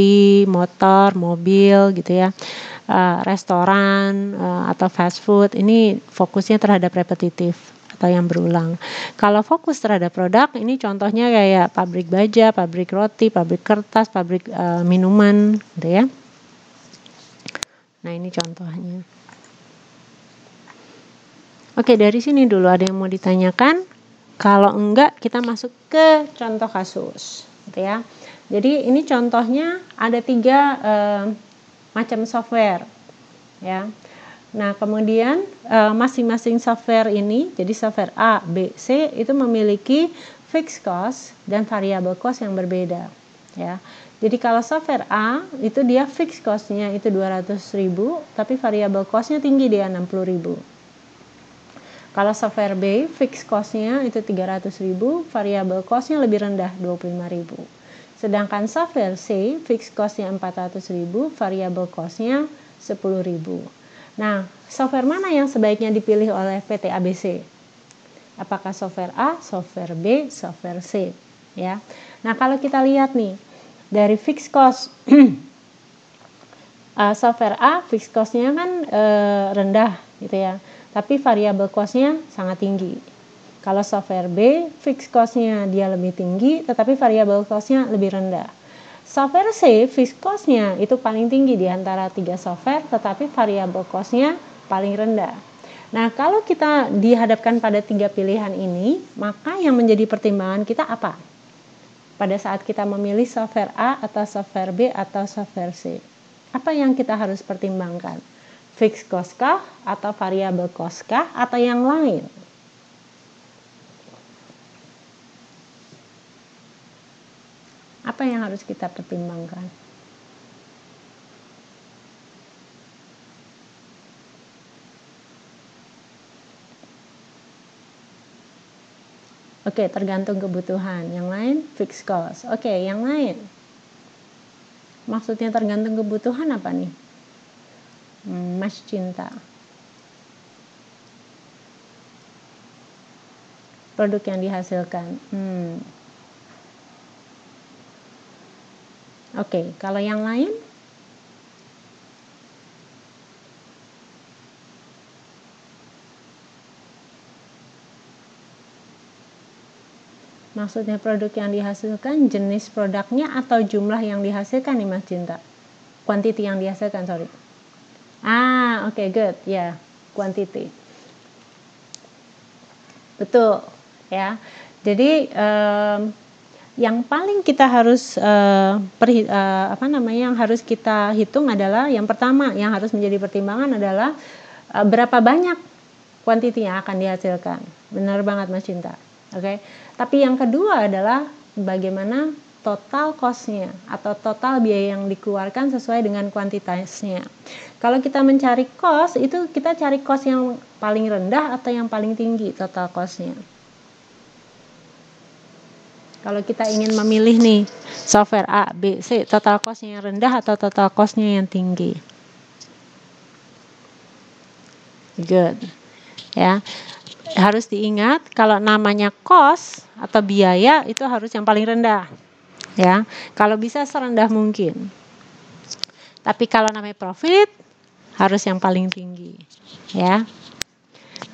motor, mobil gitu ya, restoran atau fast food, ini fokusnya terhadap repetitif atau yang berulang. Kalau fokus terhadap produk, ini contohnya kayak pabrik baja, pabrik roti, pabrik kertas, pabrik minuman gitu ya. Nah, ini contohnya. Oke, dari sini dulu ada yang mau ditanyakan? Kalau enggak, kita masuk ke contoh kasus, gitu ya. Jadi ini contohnya ada 3 macam software, ya. Nah, kemudian masing-masing software ini, jadi software A, B, C itu memiliki fixed cost dan variable cost yang berbeda, ya. Jadi kalau software A itu dia fixed cost-nya itu 200.000, tapi variable cost-nya tinggi, dia 60.000. Kalau software B, fixed cost-nya itu 300.000, variable cost-nya lebih rendah, 25.000. Sedangkan software C, fixed cost-nya 400.000, variable cost-nya 10.000. Nah, software mana yang sebaiknya dipilih oleh PT ABC? Apakah software A, software B, software C? Ya. Nah, kalau kita lihat nih, dari fixed cost software A, fixed cost-nya kan rendah gitu ya, tapi variable cost-nya sangat tinggi. Kalau software B, fixed cost-nya dia lebih tinggi, tetapi variable cost-nya lebih rendah. Software C, fixed cost-nya itu paling tinggi di antara 3 software, tetapi variable cost-nya paling rendah. Nah, kalau kita dihadapkan pada 3 pilihan ini, maka yang menjadi pertimbangan kita apa? Pada saat kita memilih software A atau software B atau software C. Apa yang kita harus pertimbangkan? Fixed cost kah? Atau variable cost kah? Atau yang lain? Apa yang harus kita pertimbangkan? Oke, tergantung kebutuhan. Yang lain, fixed cost. Oke, yang lain. Maksudnya tergantung kebutuhan apa nih? Mas Cinta. Produk yang dihasilkan. Oke, kalau yang lain? Maksudnya produk yang dihasilkan, jenis produknya atau jumlah yang dihasilkan nih Mas Cinta? Quantity yang dihasilkan, sorry. Oke, good. Ya, quantity. Betul, ya. Jadi yang paling kita harus yang harus kita hitung adalah yang pertama yang harus menjadi pertimbangan adalah berapa banyak quantity yang akan dihasilkan. Benar banget Mas Cinta. Oke. Tapi yang kedua adalah bagaimana total cost-nya atau total biaya yang dikeluarkan sesuai dengan kuantitasnya. Kalau kita mencari cost, itu kita cari cost yang paling rendah atau yang paling tinggi total cost-nya. Kalau kita ingin memilih nih software A, B, C, total cost-nya yang rendah atau total cost-nya yang tinggi. Good. Ya. Harus diingat kalau namanya cost atau biaya itu harus yang paling rendah. Ya. Kalau bisa serendah mungkin. Tapi kalau namanya profit harus yang paling tinggi. Ya.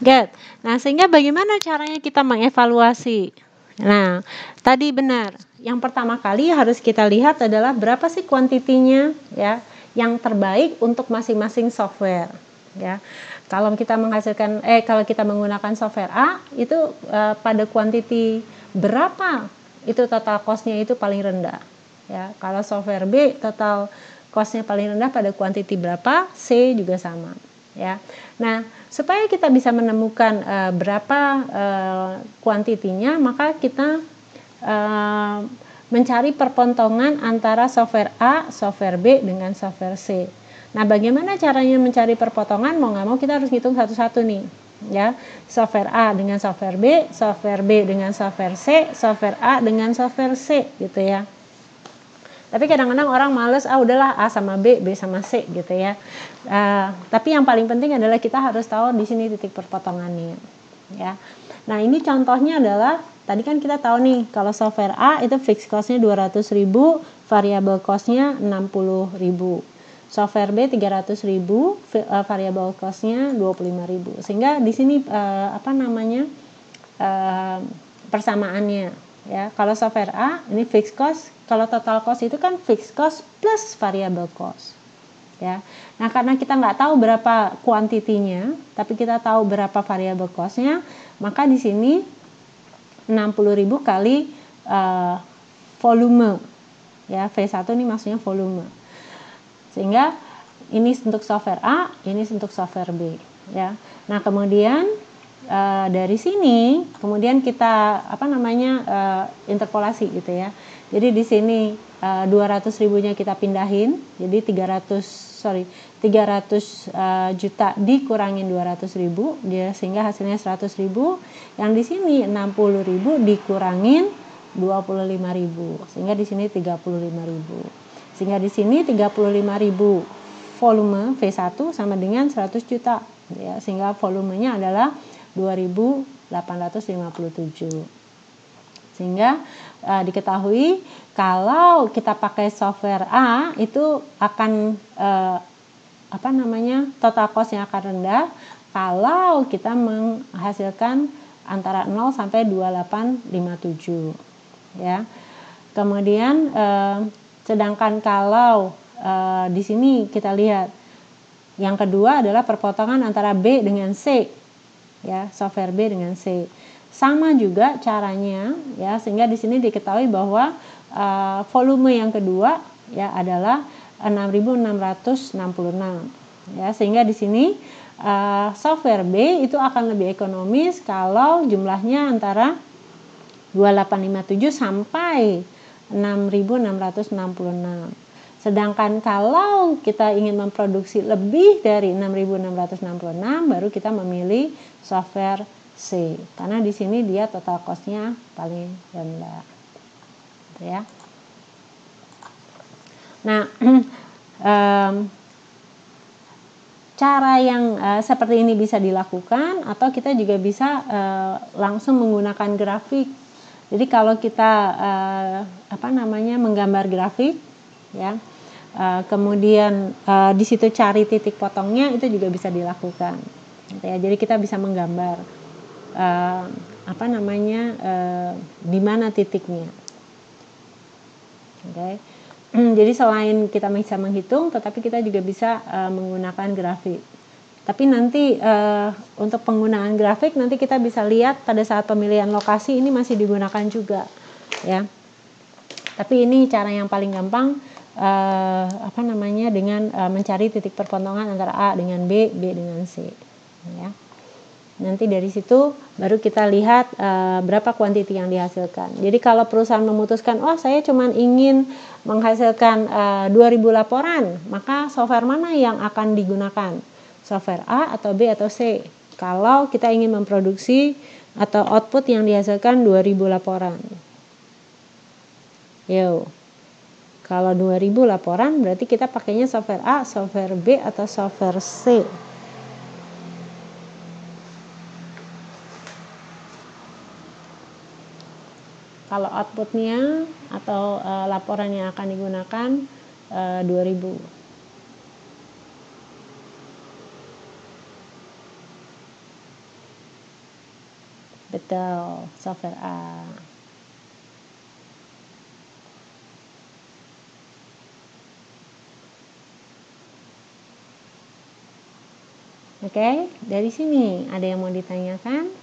Good. Nah, sehingga bagaimana caranya kita mengevaluasi? Nah, tadi benar. Yang pertama kali harus kita lihat adalah berapa sih kuantitinya ya yang terbaik untuk masing-masing software ya. Kalau kita menggunakan software A itu pada kuantiti berapa itu total cost-nya itu paling rendah ya. Kalau software B total cost-nya paling rendah pada kuantiti berapa, C juga sama ya. Nah, supaya kita bisa menemukan berapa kuantitinya, maka kita mencari perpontongan antara software A, software B dengan software C. Nah, bagaimana caranya mencari perpotongan? Mau nggak mau kita harus hitung satu-satu nih, ya. Software A dengan software B dengan software C, software A dengan software C, gitu ya. Tapi kadang-kadang orang males, udahlah A sama B, B sama C gitu ya. Tapi yang paling penting adalah kita harus tahu di sini titik perpotongannya. Ya. Nah, ini contohnya adalah tadi kan kita tahu nih kalau software A itu fixed cost-nya 200.000, variable cost-nya 60.000. Software B 300.000, variable cost-nya 25.000. Sehingga di sini persamaannya ya. Kalau software A ini fixed cost, kalau total cost itu kan fixed cost plus variable cost ya. Nah, karena kita nggak tahu berapa kuantitinya, tapi kita tahu berapa variable cost-nya, maka di sini 60.000 kali volume ya. V1 ini maksudnya volume. Sehingga ini untuk software A, ini untuk software B ya. Nah, kemudian dari sini kemudian kita interpolasi gitu ya. Jadi di sini 200.000-nya kita pindahin, jadi 300 juta dikurangin 200.000 dia sehingga hasilnya 100.000. Yang di sini 60.000 dikurangin 25.000. Sehingga di sini 35.000. Sehingga di sini 35.000 volume V1 sama dengan 100 juta ya, sehingga volumenya adalah 2.857. Sehingga diketahui kalau kita pakai software A itu akan total cost yang akan rendah kalau kita menghasilkan antara 0 sampai 2857 ya. Kemudian sedangkan kalau di sini kita lihat yang kedua adalah perpotongan antara B dengan C ya, software B dengan C. Sama juga caranya ya, sehingga di sini diketahui bahwa volume yang kedua ya adalah 6.666 ya, sehingga di sini software B itu akan lebih ekonomis kalau jumlahnya antara 2857 sampai 6.666. Sedangkan kalau kita ingin memproduksi lebih dari 6.666 baru kita memilih software C, karena di sini dia total cost-nya paling rendah. Ya. Nah, cara yang seperti ini bisa dilakukan, atau kita juga bisa langsung menggunakan grafik. Jadi kalau kita menggambar grafik ya, kemudian di situ cari titik potongnya, itu juga bisa dilakukan ya. Jadi kita bisa menggambar di mana titiknya. Okay. Jadi selain kita bisa menghitung, tetapi kita juga bisa menggunakan grafik. Tapi nanti untuk penggunaan grafik nanti kita bisa lihat pada saat pemilihan lokasi ini masih digunakan juga ya. Tapi ini cara yang paling gampang dengan mencari titik perpotongan antara A dengan B, B dengan C ya. Nanti dari situ baru kita lihat berapa kuantiti yang dihasilkan. Jadi kalau perusahaan memutuskan, saya cuma ingin menghasilkan 2.000 laporan, maka software mana yang akan digunakan? Software A atau B atau C? Kalau kita ingin memproduksi atau output yang dihasilkan 2.000 laporan. Kalau 2.000 laporan berarti kita pakainya software A, software B atau software C. Kalau outputnya atau laporan yang akan digunakan 2.000. Betul, software A. Oke, dari sini ada yang mau ditanyakan?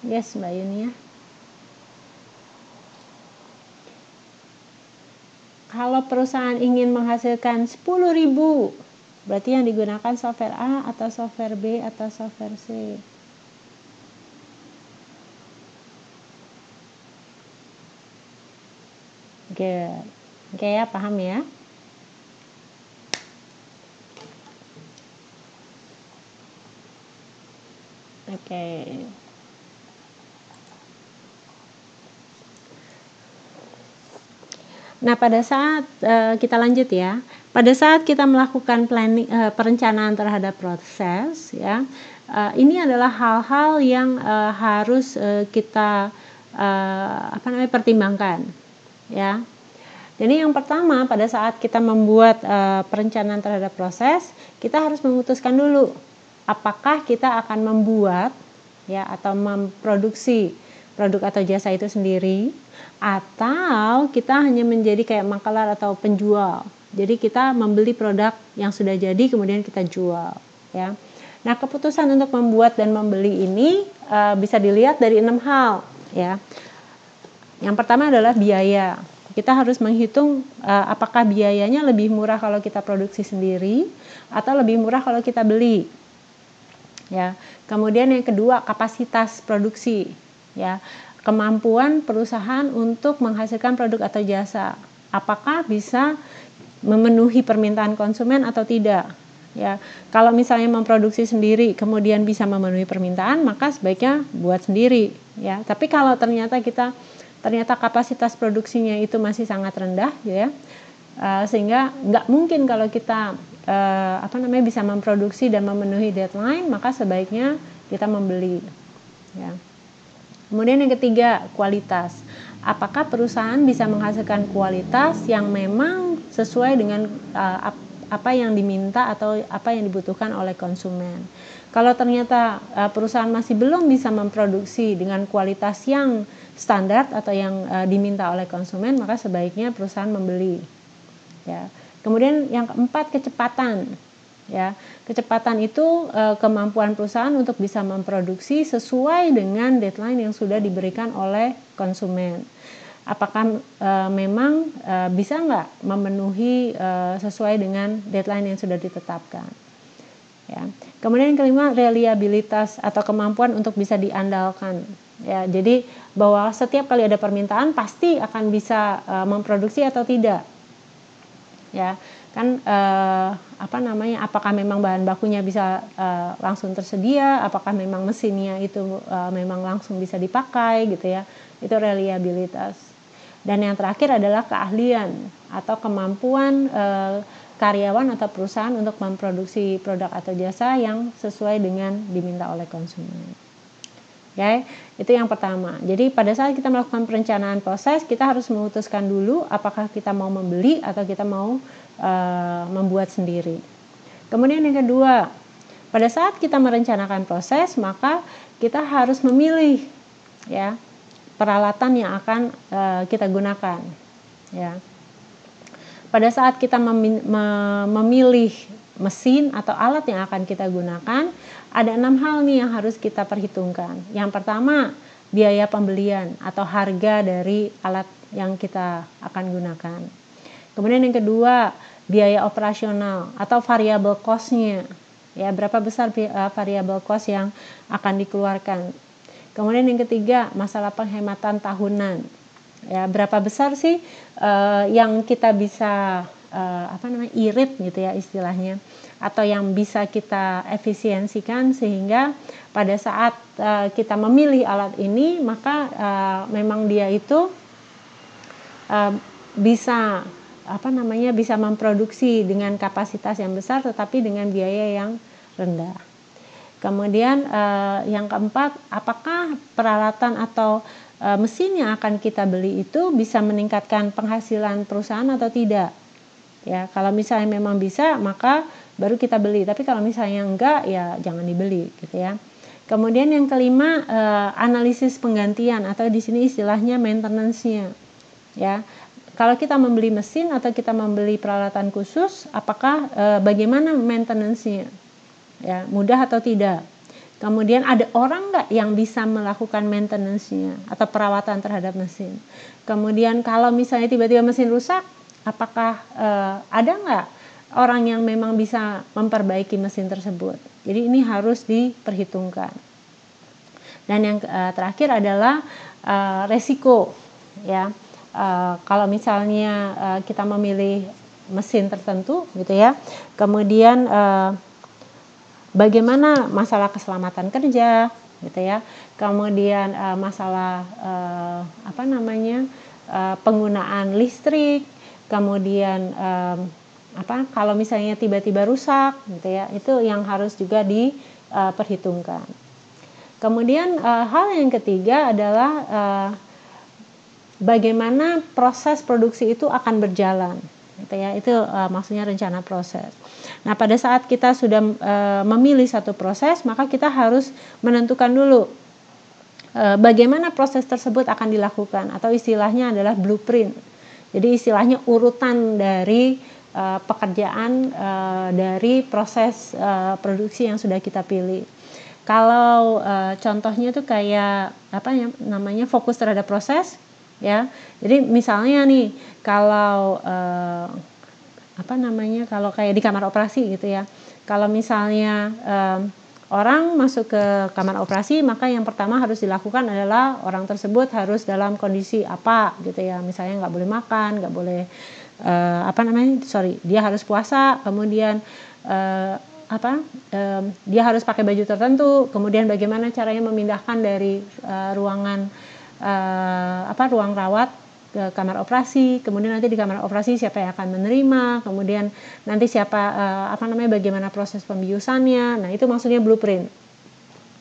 Yes, Mbak Yunia. Kalau perusahaan ingin menghasilkan 10.000, berarti yang digunakan software A atau software B atau software C? Good. Oke ya, paham ya? Oke. Nah, pada saat kita lanjut ya, pada saat kita melakukan planning, perencanaan terhadap proses ya, ini adalah hal-hal yang harus kita pertimbangkan ya. Jadi yang pertama, pada saat kita membuat perencanaan terhadap proses, kita harus memutuskan dulu apakah kita akan membuat ya atau memproduksi produk atau jasa itu sendiri, atau kita hanya menjadi kayak makelar atau penjual. Jadi kita membeli produk yang sudah jadi kemudian kita jual ya. Nah, keputusan untuk membuat dan membeli ini bisa dilihat dari 6 hal ya. Yang pertama adalah biaya. Kita harus menghitung apakah biayanya lebih murah kalau kita produksi sendiri atau lebih murah kalau kita beli. Ya. Kemudian yang kedua, kapasitas produksi. Ya, kemampuan perusahaan untuk menghasilkan produk atau jasa, apakah bisa memenuhi permintaan konsumen atau tidak. Ya, kalau misalnya memproduksi sendiri kemudian bisa memenuhi permintaan, maka sebaiknya buat sendiri, ya. Tapi kalau ternyata kapasitas produksinya itu masih sangat rendah, ya, sehingga nggak mungkin kalau kita bisa memproduksi dan memenuhi deadline, maka sebaiknya kita membeli, ya. Kemudian yang ketiga, kualitas. Apakah perusahaan bisa menghasilkan kualitas yang memang sesuai dengan apa yang diminta atau apa yang dibutuhkan oleh konsumen. Kalau ternyata perusahaan masih belum bisa memproduksi dengan kualitas yang standar atau yang diminta oleh konsumen, maka sebaiknya perusahaan membeli. Ya. Kemudian yang keempat, kecepatan. Ya, kecepatan itu kemampuan perusahaan untuk bisa memproduksi sesuai dengan deadline yang sudah diberikan oleh konsumen. Apakah memang bisa nggak memenuhi sesuai dengan deadline yang sudah ditetapkan. Ya. Kemudian yang kelima, reliabilitas atau kemampuan untuk bisa diandalkan. Ya, jadi bahwa setiap kali ada permintaan pasti akan bisa memproduksi atau tidak. Ya, kan apakah memang bahan bakunya bisa langsung tersedia, apakah memang mesinnya itu memang langsung bisa dipakai gitu ya. Itu reliabilitas. Dan yang terakhir adalah keahlian atau kemampuan karyawan atau perusahaan untuk memproduksi produk atau jasa yang sesuai dengan diminta oleh konsumen. Ya, itu yang pertama. Jadi pada saat kita melakukan perencanaan proses, kita harus memutuskan dulu apakah kita mau membeli atau kita mau membuat sendiri. Kemudian yang kedua, pada saat kita merencanakan proses, maka kita harus memilih, ya, peralatan yang akan kita gunakan, ya. Pada saat kita memilih mesin atau alat yang akan kita gunakan, ada 6 hal nih yang harus kita perhitungkan. Yang pertama, biaya pembelian atau harga dari alat yang kita akan gunakan. Kemudian yang kedua, biaya operasional atau variable cost-nya. Ya, berapa besar variable cost yang akan dikeluarkan. Kemudian yang ketiga, masalah penghematan tahunan. Ya, berapa besar sih yang kita bisa irit gitu ya istilahnya, atau yang bisa kita efisiensikan sehingga pada saat kita memilih alat ini, maka memang dia itu bisa memproduksi dengan kapasitas yang besar tetapi dengan biaya yang rendah. Kemudian yang keempat, apakah peralatan atau mesin yang akan kita beli itu bisa meningkatkan penghasilan perusahaan atau tidak. Ya, kalau misalnya memang bisa, maka baru kita beli. Tapi kalau misalnya enggak, ya jangan dibeli, gitu ya. Kemudian yang kelima, analisis penggantian atau di sini istilahnya maintenance-nya. Ya, kalau kita membeli mesin atau kita membeli peralatan khusus, apakah bagaimana maintenance-nya? Ya, mudah atau tidak? Kemudian ada orang nggak yang bisa melakukan maintenance-nya atau perawatan terhadap mesin? Kemudian kalau misalnya tiba-tiba mesin rusak, apakah ada nggak orang yang memang bisa memperbaiki mesin tersebut? Jadi ini harus diperhitungkan. Dan yang terakhir adalah resiko. Ya, kalau misalnya kita memilih mesin tertentu, gitu ya. Kemudian bagaimana masalah keselamatan kerja, gitu ya. Kemudian masalah penggunaan listrik. Kemudian kalau misalnya tiba-tiba rusak, gitu ya, itu yang harus juga diperhitungkan. Kemudian hal yang ketiga adalah bagaimana proses produksi itu akan berjalan, gitu ya. Itu maksudnya rencana proses. Nah, pada saat kita sudah memilih satu proses, maka kita harus menentukan dulu bagaimana proses tersebut akan dilakukan, atau istilahnya adalah blueprint. Jadi istilahnya urutan dari pekerjaan dari proses produksi yang sudah kita pilih. Kalau contohnya itu kayak fokus terhadap proses, ya. Jadi misalnya nih kalau kalau kayak di kamar operasi gitu ya. Kalau misalnya orang masuk ke kamar operasi, maka yang pertama harus dilakukan adalah orang tersebut harus dalam kondisi apa gitu ya. Misalnya nggak boleh makan, nggak boleh dia harus puasa, kemudian dia harus pakai baju tertentu, kemudian bagaimana caranya memindahkan dari ruangan ruang rawat ke kamar operasi, kemudian nanti di kamar operasi siapa yang akan menerima, kemudian nanti bagaimana proses pembiusannya. Nah, itu maksudnya blueprint.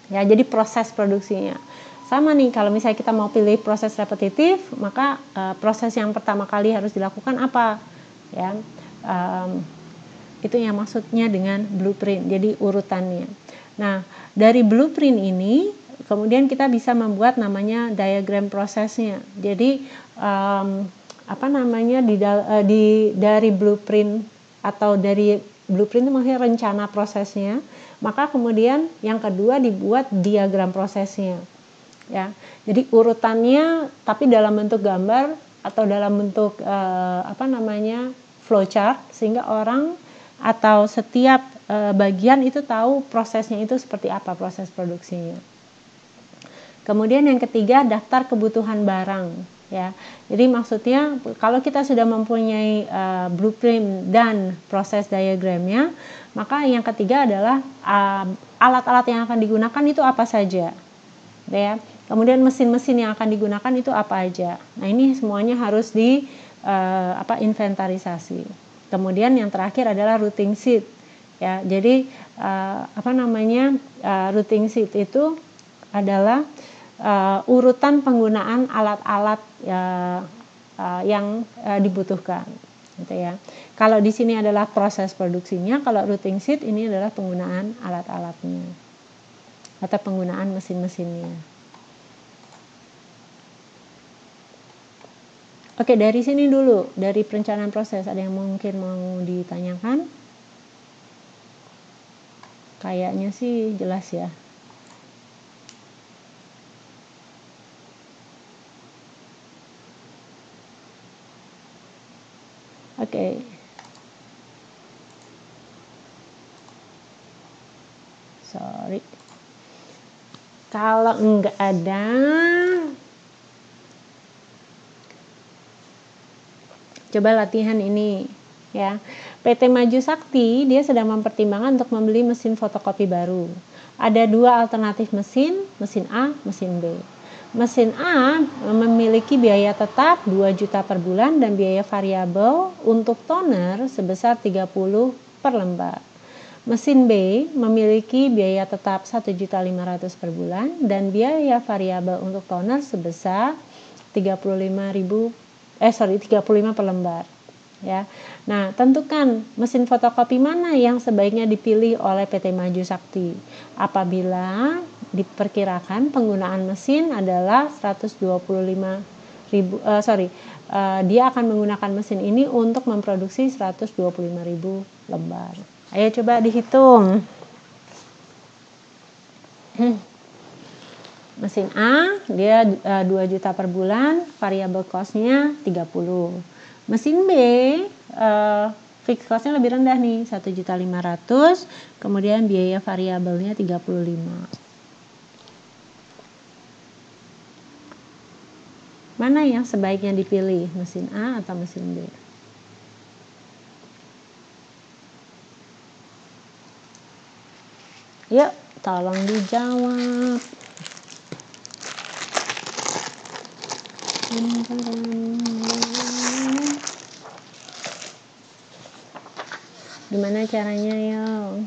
Ya, jadi proses produksinya. Sama nih, kalau misalnya kita mau pilih proses repetitif, maka proses yang pertama kali harus dilakukan apa? Ya, itu yang maksudnya dengan blueprint. Jadi urutannya. Nah, dari blueprint ini kemudian kita bisa membuat namanya diagram prosesnya. Jadi dari blueprint atau dari blueprint itu maksudnya rencana prosesnya, maka kemudian yang kedua dibuat diagram prosesnya. Ya, jadi urutannya tapi dalam bentuk gambar atau dalam bentuk flowchart, sehingga orang atau setiap bagian itu tahu prosesnya itu seperti apa, proses produksinya. Kemudian yang ketiga, daftar kebutuhan barang. Ya, jadi maksudnya kalau kita sudah mempunyai blueprint dan proses diagramnya, maka yang ketiga adalah alat-alat yang akan digunakan itu apa saja. Ya, kemudian mesin-mesin yang akan digunakan itu apa aja. Nah, ini semuanya harus inventarisasi. Kemudian yang terakhir adalah routing sheet. Ya, jadi routing sheet itu adalah urutan penggunaan alat-alat yang dibutuhkan, gitu ya. Kalau di sini adalah proses produksinya, kalau routing sheet ini adalah penggunaan alat-alatnya atau penggunaan mesin-mesinnya. Oke, dari sini dulu, dari perencanaan proses, ada yang mungkin mau ditanyakan? Kayaknya sih jelas ya. Oke. Sorry. Kalau enggak ada, coba latihan ini ya. PT Maju Sakti dia sedang mempertimbangkan untuk membeli mesin fotokopi baru. Ada dua alternatif mesin A, mesin B. Mesin A memiliki biaya tetap 2 juta per bulan dan biaya variabel untuk toner sebesar 30 per lembar. Mesin B memiliki biaya tetap 1.500 per bulan dan biaya variabel untuk toner sebesar 35 per lembar. Ya. Nah, tentukan mesin fotokopi mana yang sebaiknya dipilih oleh PT Maju Sakti. Apabila diperkirakan penggunaan mesin adalah dia akan menggunakan mesin ini untuk memproduksi 125.000 lembar. Ayo coba dihitung. Mesin A dia 2 juta per bulan, variable cost-nya 30. Mesin B fixed cost-nya lebih rendah nih, 1.500.000, kemudian biaya variabelnya 35. Mana yang sebaiknya dipilih, mesin A atau mesin B? Yuk, tolong dijawab. Gimana caranya, yo?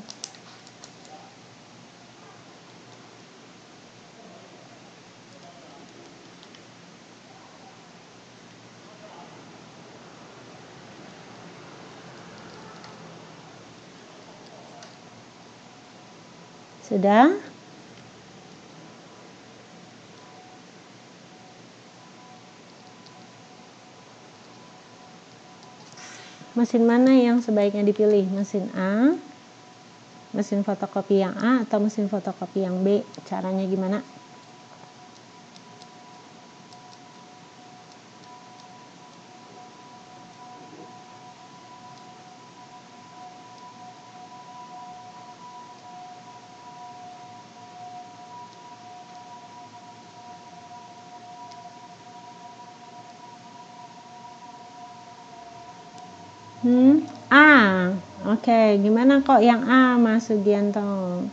Sudah? Mesin mana yang sebaiknya dipilih? Mesin A, mesin fotokopi yang A, atau mesin fotokopi yang B? Caranya gimana? A. Oke, gimana kok yang A, Mas Sugianto?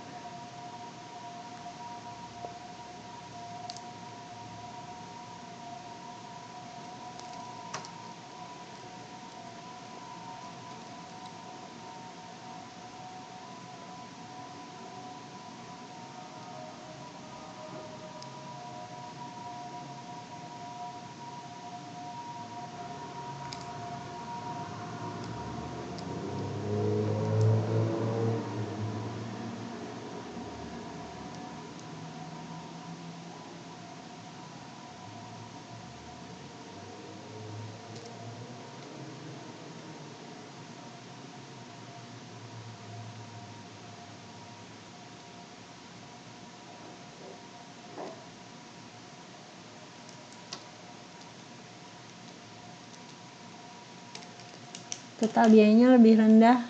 Total biayanya lebih rendah,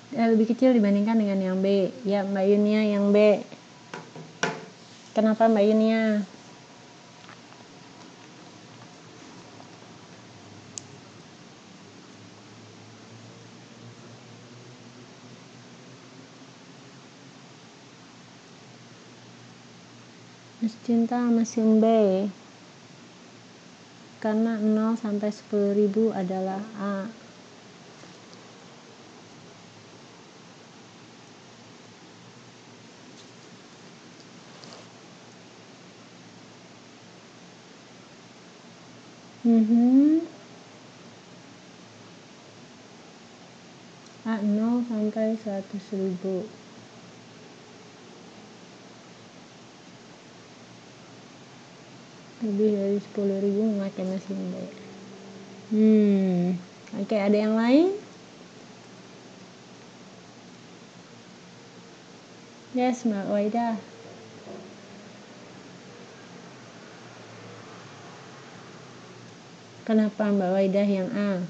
lebih kecil dibandingkan dengan yang B. Ya, Mbak Yunia yang B. Kenapa Mbak Yunia? Mas Cinta mesin B. Karena 0 sampai 10.000 adalah A. A 0 sampai 100.000. Lebih dari 10.000 memakai mesin B. Oke, ada yang lain? Yes, Mbak Waida. Kenapa Mbak Waida yang A?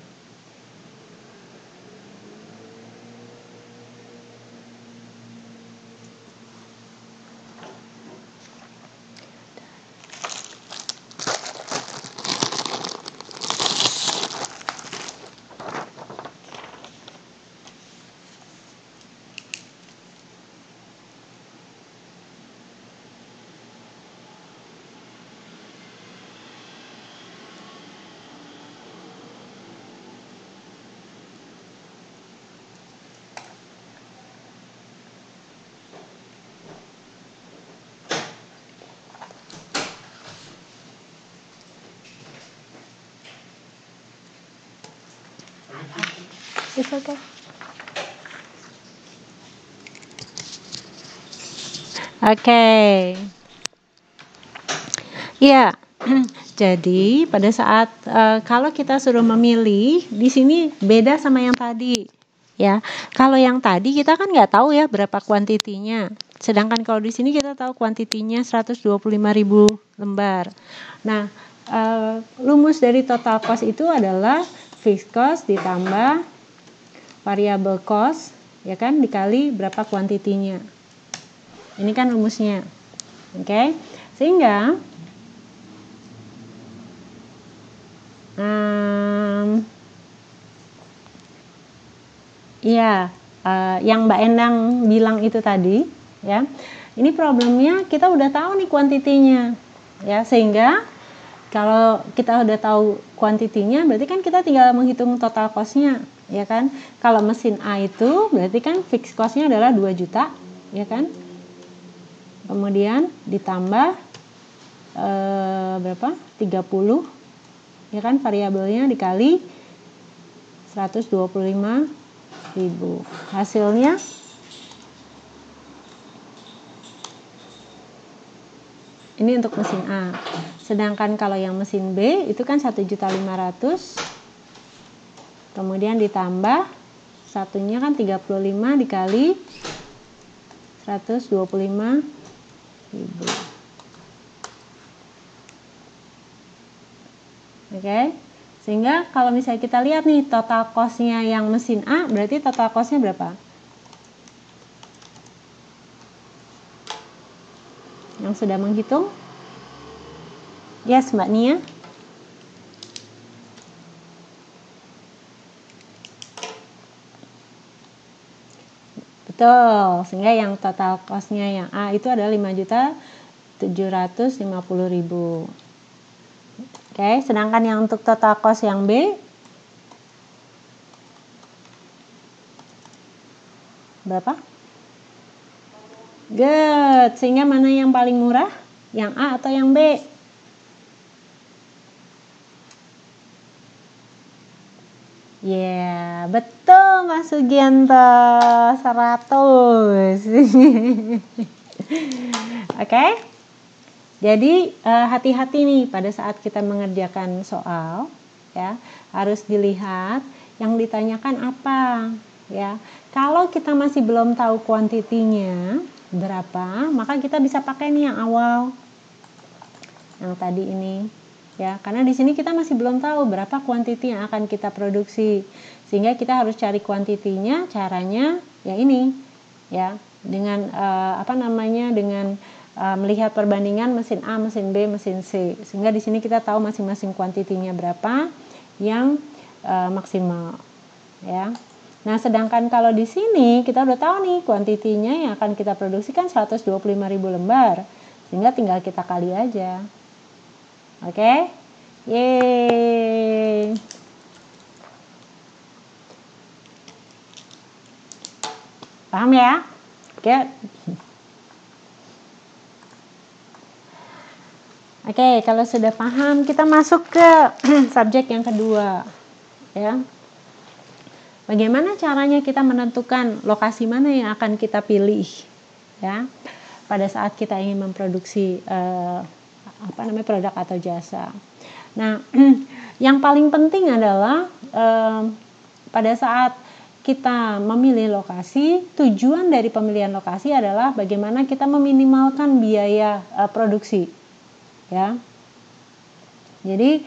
It's okay. Oke. Ya. Jadi pada saat kalau kita suruh memilih, di sini beda sama yang tadi. Ya, kalau yang tadi kita kan nggak tahu ya berapa kuantitinya. Sedangkan kalau di sini kita tahu kuantitinya 125.000 lembar. Nah, rumus dari total cost itu adalah fixed cost ditambah variable cost, ya kan, dikali berapa kuantitinya. Ini kan rumusnya. Oke. Sehingga yang Mbak Endang bilang itu tadi, ya. Ini problemnya kita udah tahu nih kuantitinya, ya. Sehingga kalau kita udah tahu kuantitinya, berarti kan kita tinggal menghitung total cost-nya, ya kan. Kalau mesin A itu berarti kan fixed cost-nya adalah 2 juta, ya kan. Kemudian ditambah berapa? 30, ya kan, variabelnya dikali 125.000. Hasilnya ini untuk mesin A. Sedangkan kalau yang mesin B itu kan 1.500.000. Kemudian ditambah satunya kan 35 dikali 125.000. Oke. Sehingga kalau misalnya kita lihat nih total cost-nya yang mesin A, berarti total cost-nya berapa? Yang sudah menghitung? Yes, Mbak Nia. Betul, sehingga yang total cost-nya yang A itu adalah 5.750.000. Oke, sedangkan yang untuk total cost yang B berapa? Good, sehingga mana yang paling murah? Yang A atau yang B? Ya, betul Mas Sugianto, 100. Oke. Jadi hati-hati nih pada saat kita mengerjakan soal, ya, harus dilihat yang ditanyakan apa, ya. Kalau kita masih belum tahu kuantitinya berapa, maka kita bisa pakai nih yang awal, yang tadi ini. Ya, karena di sini kita masih belum tahu berapa kuantiti yang akan kita produksi, sehingga kita harus cari kuantitinya. Caranya ya ini, ya, dengan dengan melihat perbandingan mesin A, mesin B, mesin C, sehingga di sini kita tahu masing-masing kuantitinya berapa yang maksimal, ya. Nah, sedangkan kalau di sini kita udah tahu nih kuantitinya yang akan kita produksi kan 125.000 lembar, sehingga tinggal kita kali aja. Oke, yeay. Paham ya? Oke. Oke, kalau sudah paham, kita masuk ke subjek yang kedua, ya. Bagaimana caranya kita menentukan lokasi mana yang akan kita pilih, ya, pada saat kita ingin memproduksi produk atau jasa. Nah, yang paling penting adalah pada saat kita memilih lokasi, tujuan dari pemilihan lokasi adalah bagaimana kita meminimalkan biaya produksi, ya. Jadi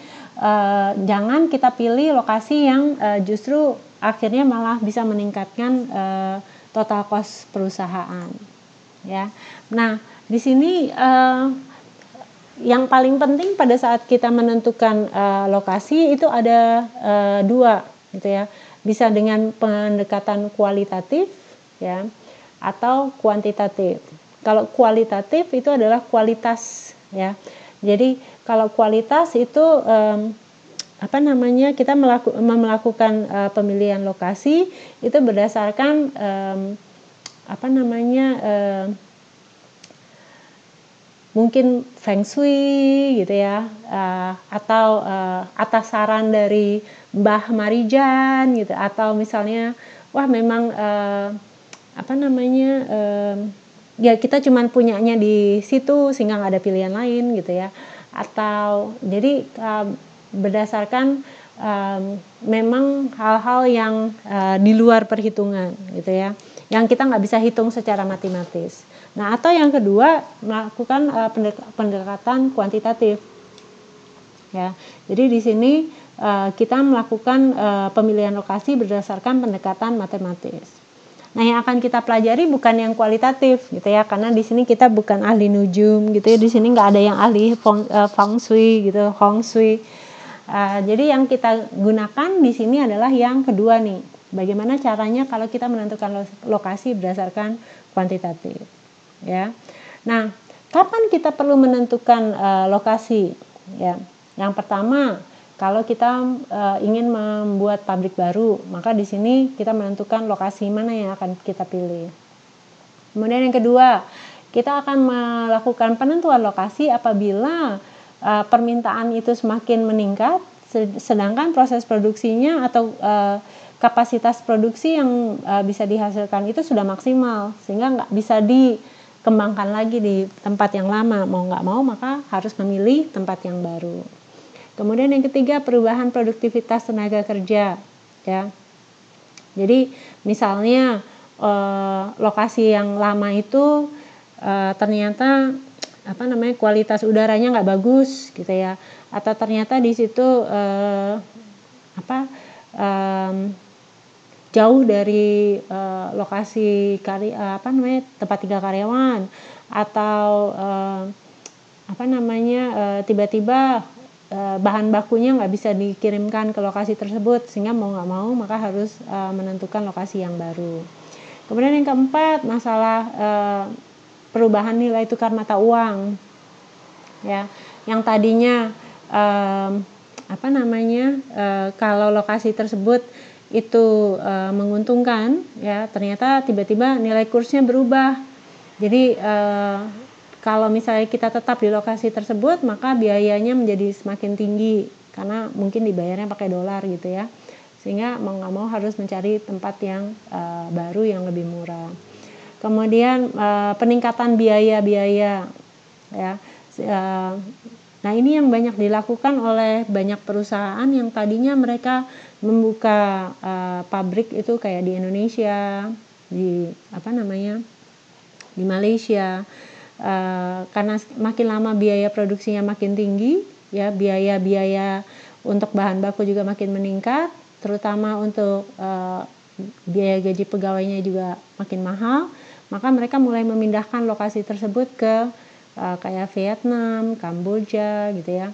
jangan kita pilih lokasi yang justru akhirnya malah bisa meningkatkan total cost perusahaan, ya. Nah, di sini yang paling penting pada saat kita menentukan lokasi itu ada dua, gitu ya. Bisa dengan pendekatan kualitatif, ya, atau kuantitatif. Kalau kualitatif itu adalah kualitas, ya. Jadi kalau kualitas itu kita melakukan pemilihan lokasi itu berdasarkan mungkin feng shui gitu ya, atau atas saran dari Mbah Marijan gitu, atau misalnya wah memang ya kita cuman punyanya di situ sehingga nggak ada pilihan lain gitu ya, atau jadi berdasarkan memang hal-hal yang di luar perhitungan gitu ya, yang kita nggak bisa hitung secara matematis. Nah, atau yang kedua melakukan pendekatan kuantitatif, ya. Jadi di sini kita melakukan pemilihan lokasi berdasarkan pendekatan matematis. Nah, yang akan kita pelajari bukan yang kualitatif gitu ya, karena di sini kita bukan ahli nujum gitu ya, di sini nggak ada yang ahli feng shui gitu, hong shui. Jadi yang kita gunakan di sini adalah yang kedua nih, bagaimana caranya kalau kita menentukan lokasi berdasarkan kuantitatif, ya. Nah, kapan kita perlu menentukan lokasi, ya? Yang pertama, kalau kita ingin membuat pabrik baru, maka di sini kita menentukan lokasi mana yang akan kita pilih. Kemudian yang kedua, kita akan melakukan penentuan lokasi apabila permintaan itu semakin meningkat, sedangkan proses produksinya atau kapasitas produksi yang bisa dihasilkan itu sudah maksimal, sehingga nggak bisa dikembangkan lagi di tempat yang lama. Mau nggak mau maka harus memilih tempat yang baru. Kemudian yang ketiga, perubahan produktivitas tenaga kerja, ya. Jadi misalnya lokasi yang lama itu ternyata kualitas udaranya nggak bagus gitu ya, atau ternyata di situ jauh dari lokasi tempat tinggal karyawan, atau tiba-tiba bahan bakunya nggak bisa dikirimkan ke lokasi tersebut, sehingga mau nggak mau maka harus menentukan lokasi yang baru. Kemudian yang keempat, masalah perubahan nilai tukar mata uang, ya, yang tadinya kalau lokasi tersebut itu menguntungkan, ya, ternyata tiba-tiba nilai kursnya berubah. Jadi kalau misalnya kita tetap di lokasi tersebut, maka biayanya menjadi semakin tinggi karena mungkin dibayarnya pakai dolar gitu ya, sehingga mau nggak mau harus mencari tempat yang baru yang lebih murah. Kemudian peningkatan biaya-biaya, ya. Nah, ini yang banyak dilakukan oleh banyak perusahaan yang tadinya mereka membuka pabrik itu kayak di Indonesia, di Malaysia, karena makin lama biaya produksinya makin tinggi, ya, biaya untuk bahan baku juga makin meningkat, terutama untuk biaya gaji pegawainya juga makin mahal, maka mereka mulai memindahkan lokasi tersebut ke kayak Vietnam, Kamboja gitu ya,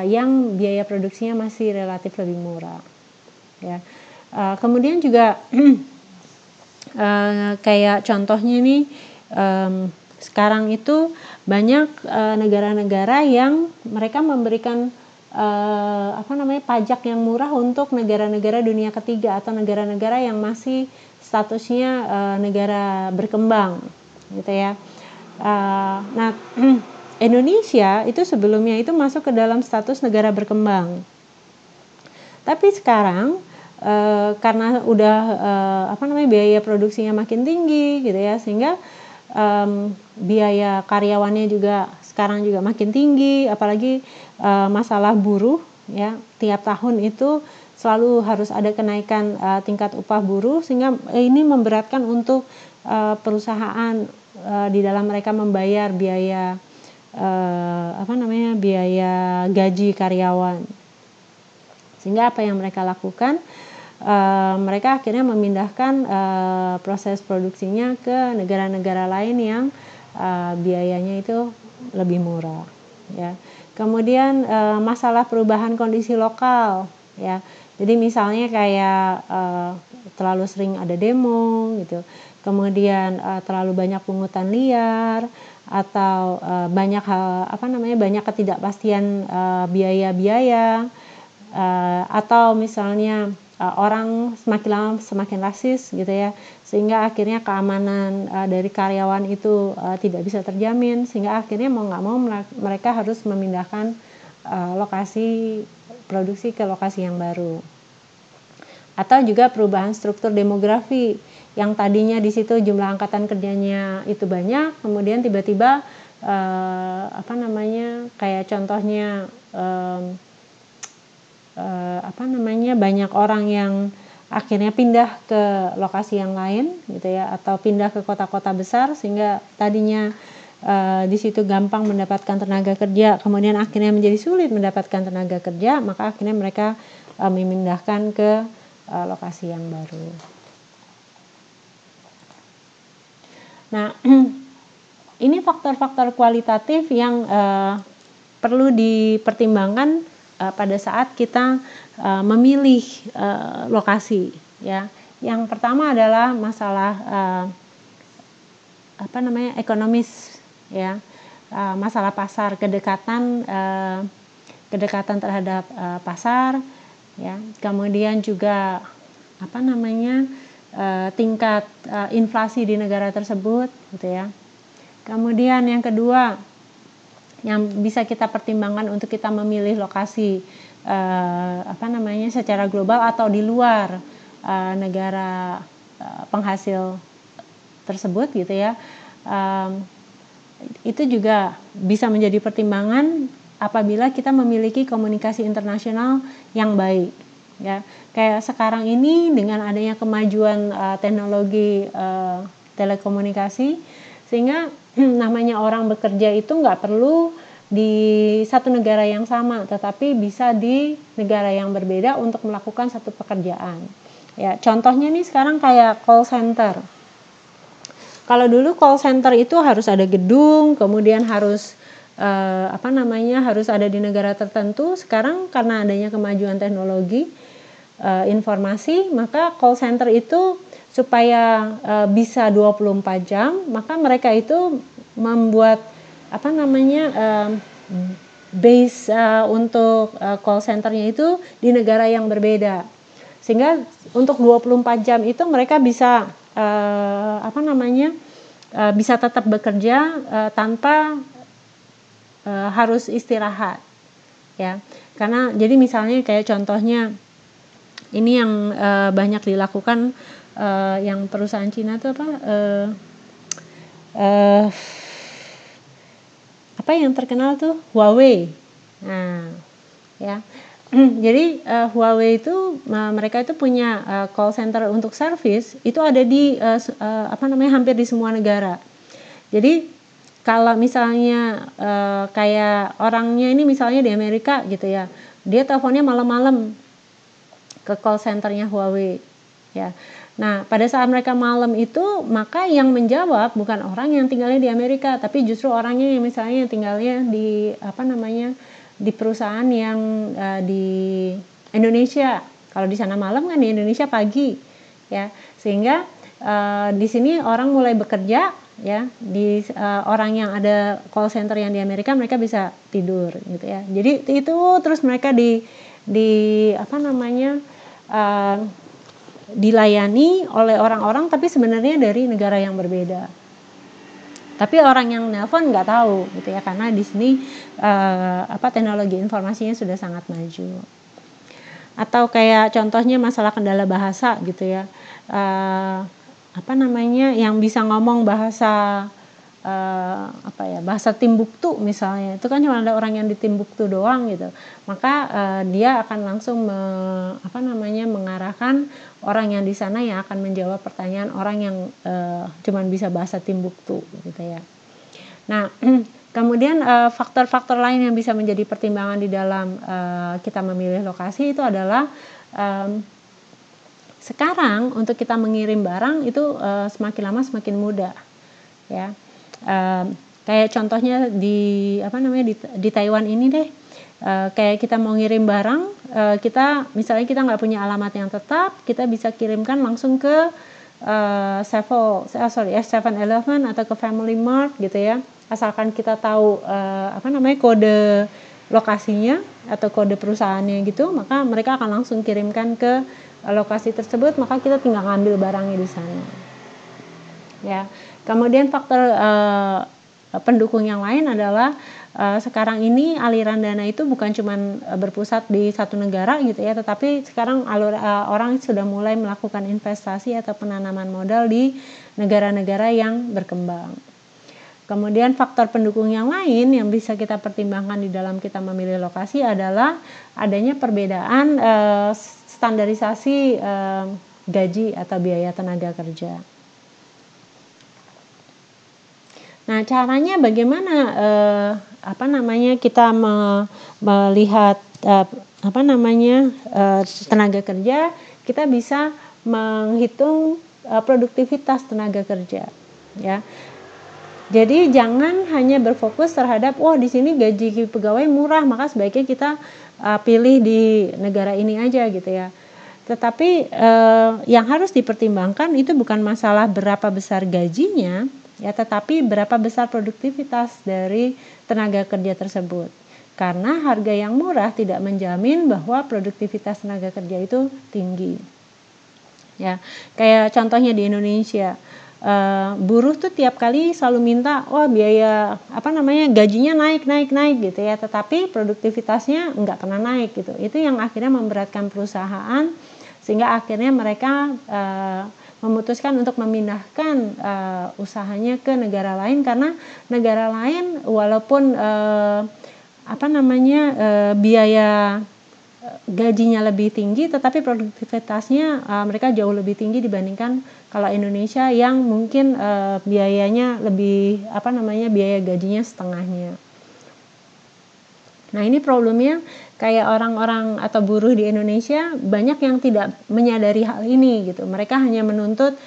yang biaya produksinya masih relatif lebih murah, ya. Kemudian juga kayak contohnya nih, sekarang itu banyak negara-negara yang mereka memberikan pajak yang murah untuk negara-negara dunia ketiga atau negara-negara yang masih statusnya negara berkembang gitu ya. Nah, Indonesia itu sebelumnya itu masuk ke dalam status negara berkembang. Tapi sekarang karena udah biaya produksinya makin tinggi gitu ya, sehingga biaya karyawannya juga sekarang juga makin tinggi, apalagi masalah buruh, ya, tiap tahun itu selalu harus ada kenaikan tingkat upah buruh, sehingga ini memberatkan untuk perusahaan di dalam mereka membayar biaya biaya gaji karyawan. Sehingga apa yang mereka lakukan, mereka akhirnya memindahkan proses produksinya ke negara-negara lain yang biayanya itu lebih murah, ya. Kemudian masalah perubahan kondisi lokal, ya. Jadi misalnya kayak terlalu sering ada demo gitu, kemudian terlalu banyak pungutan liar, atau banyak ketidakpastian biaya-biaya, atau misalnya orang semakin lama semakin rasis gitu ya, sehingga akhirnya keamanan dari karyawan itu tidak bisa terjamin, sehingga akhirnya mau nggak mau mereka harus memindahkan lokasi produksi ke lokasi yang baru. Atau juga perubahan struktur demografi, yang tadinya di situ jumlah angkatan kerjanya itu banyak, kemudian tiba-tiba kayak contohnya banyak orang yang akhirnya pindah ke lokasi yang lain gitu ya, atau pindah ke kota-kota besar, sehingga tadinya di situ gampang mendapatkan tenaga kerja, kemudian akhirnya menjadi sulit mendapatkan tenaga kerja, maka akhirnya mereka memindahkan ke lokasi yang baru. Nah, ini faktor-faktor kualitatif yang perlu dipertimbangkan pada saat kita memilih lokasi, ya. Yang pertama adalah masalah ekonomis, ya, masalah pasar, kedekatan terhadap pasar, ya. Kemudian juga tingkat inflasi di negara tersebut, gitu ya. Kemudian yang kedua yang bisa kita pertimbangkan untuk kita memilih lokasi secara global atau di luar negara penghasil tersebut gitu ya, itu juga bisa menjadi pertimbangan apabila kita memiliki komunikasi internasional yang baik, ya. Kayak sekarang ini dengan adanya kemajuan teknologi telekomunikasi, sehingga namanya orang bekerja itu nggak perlu di satu negara yang sama, tetapi bisa di negara yang berbeda untuk melakukan satu pekerjaan. Ya, contohnya nih sekarang kayak call center. Kalau dulu call center itu harus ada gedung, kemudian harus harus ada di negara tertentu. Sekarang karena adanya kemajuan teknologi, informasi, maka call center itu supaya bisa 24 jam, maka mereka itu membuat base untuk call centernya itu di negara yang berbeda. Sehingga untuk 24 jam itu mereka bisa bisa tetap bekerja tanpa harus istirahat, ya. Karena jadi misalnya kayak contohnya ini yang banyak dilakukan yang perusahaan Cina itu apa yang terkenal tuh Huawei. Nah, ya. Jadi Huawei itu mereka itu punya call center untuk service itu ada di hampir di semua negara. Jadi kalau misalnya kayak orangnya ini misalnya di Amerika gitu ya, dia teleponnya malam-malam ke call centernya Huawei, ya. Nah, pada saat mereka malam itu, maka yang menjawab bukan orang yang tinggalnya di Amerika, tapi justru orangnya yang misalnya tinggalnya di di perusahaan yang di Indonesia. Kalau di sana malam kan di Indonesia pagi, ya. Sehingga di sini orang mulai bekerja, ya. Di orang yang ada call center yang di Amerika mereka bisa tidur, gitu ya. Jadi itu terus mereka dilayani oleh orang-orang tapi sebenarnya dari negara yang berbeda. Tapi orang yang nelpon nggak tahu, gitu ya, karena di sini teknologi informasinya sudah sangat maju. Atau kayak contohnya masalah kendala bahasa, gitu ya, yang bisa ngomong bahasa bahasa Timbuktu misalnya, itu kan cuma ada orang yang di Timbuktu doang gitu, maka dia akan langsung mengarahkan orang yang di sana yang akan menjawab pertanyaan orang yang cuma bisa bahasa Timbuktu gitu ya. Nah, kemudian faktor-faktor lain yang bisa menjadi pertimbangan di dalam kita memilih lokasi itu adalah sekarang untuk kita mengirim barang itu semakin lama semakin mudah, ya. Kayak contohnya di Taiwan ini deh, kayak kita mau ngirim barang, kita misalnya kita nggak punya alamat yang tetap, kita bisa kirimkan langsung ke 7-Eleven atau ke Family Mart gitu ya, asalkan kita tahu kode lokasinya atau kode perusahaannya gitu, maka mereka akan langsung kirimkan ke lokasi tersebut, maka kita tinggal ngambil barangnya di sana, ya. Kemudian faktor pendukung yang lain adalah sekarang ini aliran dana itu bukan cuma berpusat di satu negara gitu ya, tetapi sekarang orang sudah mulai melakukan investasi atau penanaman modal di negara-negara yang berkembang. Kemudian faktor pendukung yang lain yang bisa kita pertimbangkan di dalam kita memilih lokasi adalah adanya perbedaan standarisasi gaji atau biaya tenaga kerja. Nah, caranya bagaimana kita melihat tenaga kerja, kita bisa menghitung produktivitas tenaga kerja, ya. Jadi jangan hanya berfokus terhadap di sini gaji pegawai murah, maka sebaiknya kita pilih di negara ini aja gitu ya. Tetapi yang harus dipertimbangkan itu bukan masalah berapa besar gajinya, ya, tetapi berapa besar produktivitas dari tenaga kerja tersebut. Karena harga yang murah tidak menjamin bahwa produktivitas tenaga kerja itu tinggi. Ya, kayak contohnya di Indonesia, buruh tuh tiap kali selalu minta, biaya gajinya naik gitu ya, tetapi produktivitasnya nggak pernah naik gitu. Itu yang akhirnya memberatkan perusahaan, sehingga akhirnya mereka memutuskan untuk memindahkan usahanya ke negara lain, karena negara lain walaupun biaya gajinya lebih tinggi, tetapi produktivitasnya mereka jauh lebih tinggi dibandingkan kalau Indonesia yang mungkin biayanya lebih biaya gajinya setengahnya. Nah, ini problemnya kayak orang-orang atau buruh di Indonesia banyak yang tidak menyadari hal ini gitu. Mereka hanya menuntut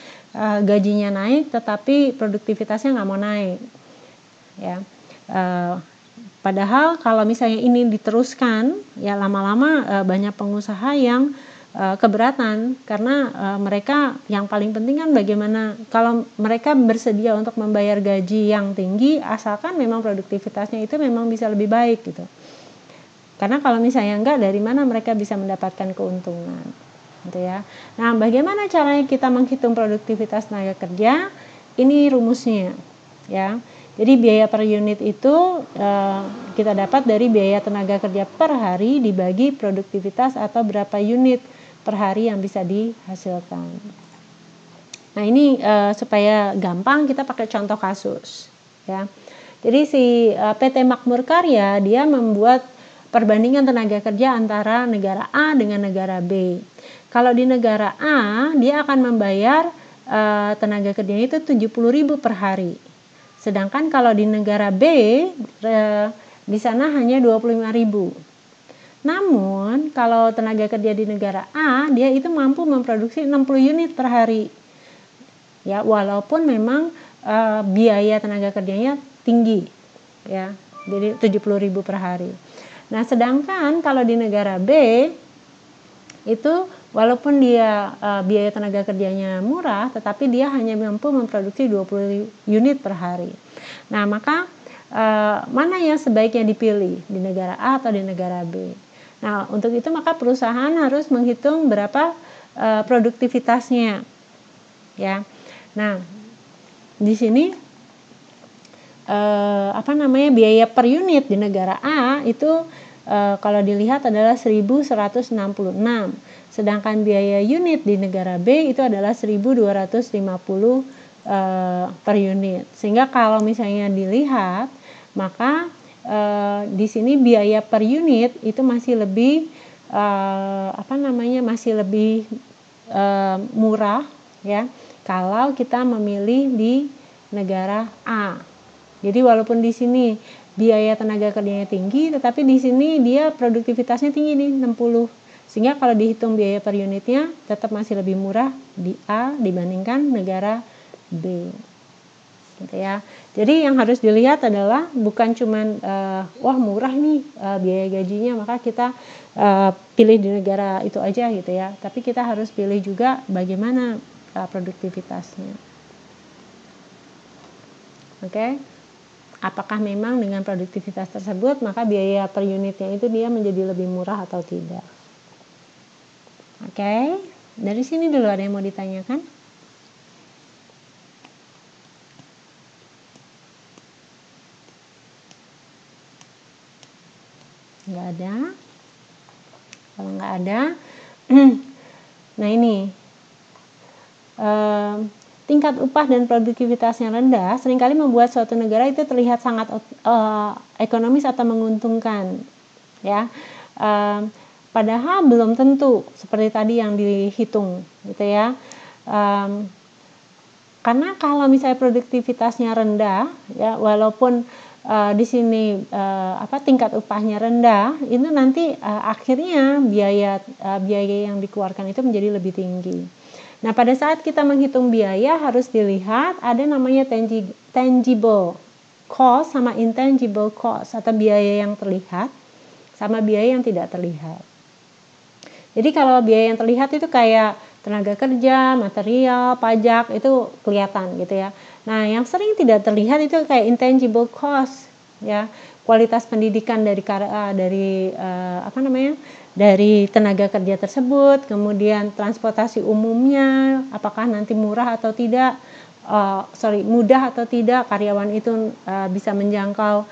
gajinya naik, tetapi produktivitasnya nggak mau naik, ya. Padahal kalau misalnya ini diteruskan, ya lama-lama banyak pengusaha yang keberatan, karena mereka yang paling penting kan bagaimana kalau mereka bersedia untuk membayar gaji yang tinggi asalkan memang produktivitasnya itu memang bisa lebih baik gitu. Karena kalau misalnya enggak, dari mana mereka bisa mendapatkan keuntungan gitu ya. Nah, bagaimana caranya kita menghitung produktivitas tenaga kerja? Ini rumusnya ya. Jadi biaya per unit itu kita dapat dari biaya tenaga kerja per hari dibagi produktivitas atau berapa unit per hari yang bisa dihasilkan. Nah, ini supaya gampang kita pakai contoh kasus ya. Jadi si PT Makmur Karya dia membuat perbandingan tenaga kerja antara negara A dengan negara B. Kalau di negara A dia akan membayar tenaga kerjanya itu 70.000 per hari. Sedangkan kalau di negara B di sana hanya 25.000. Namun, kalau tenaga kerja di negara A, dia itu mampu memproduksi 60 unit per hari. Ya, walaupun memang biaya tenaga kerjanya tinggi, ya. Jadi 70.000 per hari. Nah, sedangkan kalau di negara B itu walaupun dia biaya tenaga kerjanya murah, tetapi dia hanya mampu memproduksi 20 unit per hari. Nah, maka mana yang sebaiknya dipilih, di negara A atau di negara B? Nah, untuk itu maka perusahaan harus menghitung berapa produktivitasnya, ya. Nah, di sini biaya per unit di negara A itu kalau dilihat adalah 1.166, sedangkan biaya unit di negara B itu adalah 1.250 per unit. Sehingga kalau misalnya dilihat, maka di sini biaya per unit itu masih lebih murah ya kalau kita memilih di negara A. Jadi walaupun di sini biaya tenaga kerjanya tinggi, tetapi di sini dia produktivitasnya tinggi nih 60. Sehingga kalau dihitung biaya per unitnya tetap masih lebih murah di A dibandingkan negara B. Gitu ya. Jadi yang harus dilihat adalah bukan cuman wah murah nih biaya gajinya maka kita pilih di negara itu aja gitu ya. Tapi kita harus pilih juga bagaimana produktivitasnya. Oke. Apakah memang dengan produktivitas tersebut maka biaya per unitnya itu dia menjadi lebih murah atau tidak. Oke. Dari sini dulu ada yang mau ditanyakan? Nggak ada. Kalau nggak ada, nah ini tingkat upah dan produktivitasnya rendah seringkali membuat suatu negara itu terlihat sangat ekonomis atau menguntungkan, ya. Padahal belum tentu seperti tadi yang dihitung, gitu ya. Karena kalau misalnya produktivitasnya rendah, ya walaupun di sini tingkat upahnya rendah, itu nanti akhirnya biaya yang dikeluarkan itu menjadi lebih tinggi. Nah, pada saat kita menghitung biaya harus dilihat ada namanya tangible cost sama intangible cost atau biaya yang terlihat sama biaya yang tidak terlihat. Jadi kalau biaya yang terlihat itu kayak tenaga kerja, material, pajak itu kelihatan gitu ya. Nah, yang sering tidak terlihat itu kayak intangible cost, ya, kualitas pendidikan dari dari tenaga kerja tersebut, kemudian transportasi umumnya, apakah nanti murah atau tidak, mudah atau tidak karyawan itu bisa menjangkau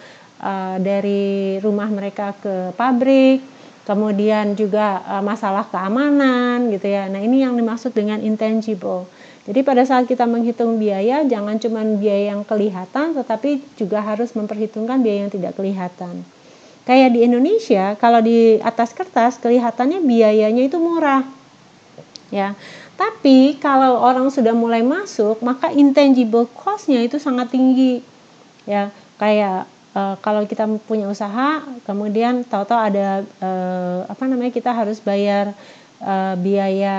dari rumah mereka ke pabrik. Kemudian juga masalah keamanan gitu ya. Nah, ini yang dimaksud dengan intangible. Jadi pada saat kita menghitung biaya, jangan cuma biaya yang kelihatan, tetapi juga harus memperhitungkan biaya yang tidak kelihatan. Kayak di Indonesia, kalau di atas kertas kelihatannya biayanya itu murah, ya. Tapi kalau orang sudah mulai masuk, maka intangible cost-nya itu sangat tinggi, ya. Kayak kalau kita punya usaha, kemudian tahu-tahu ada kita harus bayar biaya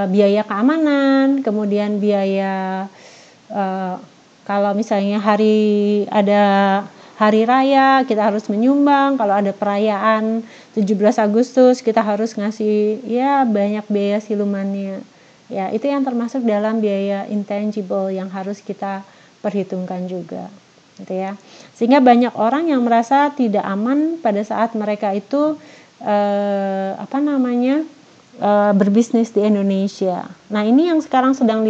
biaya keamanan, kemudian biaya kalau misalnya hari hari raya kita harus menyumbang, kalau ada perayaan 17 Agustus kita harus ngasih ya banyak biaya silumannya. Ya, itu yang termasuk dalam biaya intangible yang harus kita perhitungkan juga. Gitu ya. Sehingga banyak orang yang merasa tidak aman pada saat mereka itu berbisnis di Indonesia. Nah, ini yang sekarang sedang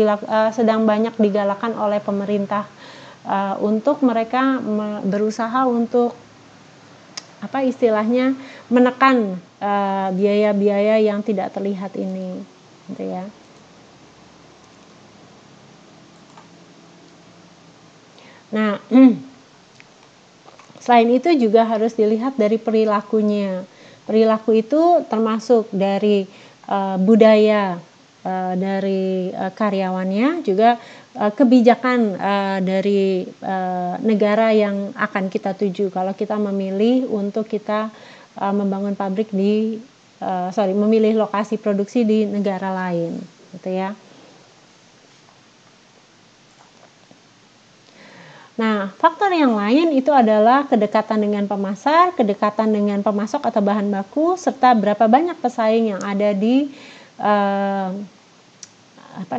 banyak digalakan oleh pemerintah untuk mereka berusaha untuk menekan biaya-biaya yang tidak terlihat ini, gitu ya. Nah, selain itu juga harus dilihat dari perilakunya. Perilaku itu termasuk dari budaya dari karyawannya, juga kebijakan dari negara yang akan kita tuju. Kalau kita memilih untuk kita membangun pabrik memilih lokasi produksi di negara lain, gitu ya. Nah, faktor yang lain itu adalah kedekatan dengan pemasar, kedekatan dengan pemasok atau bahan baku, serta berapa banyak pesaing yang ada di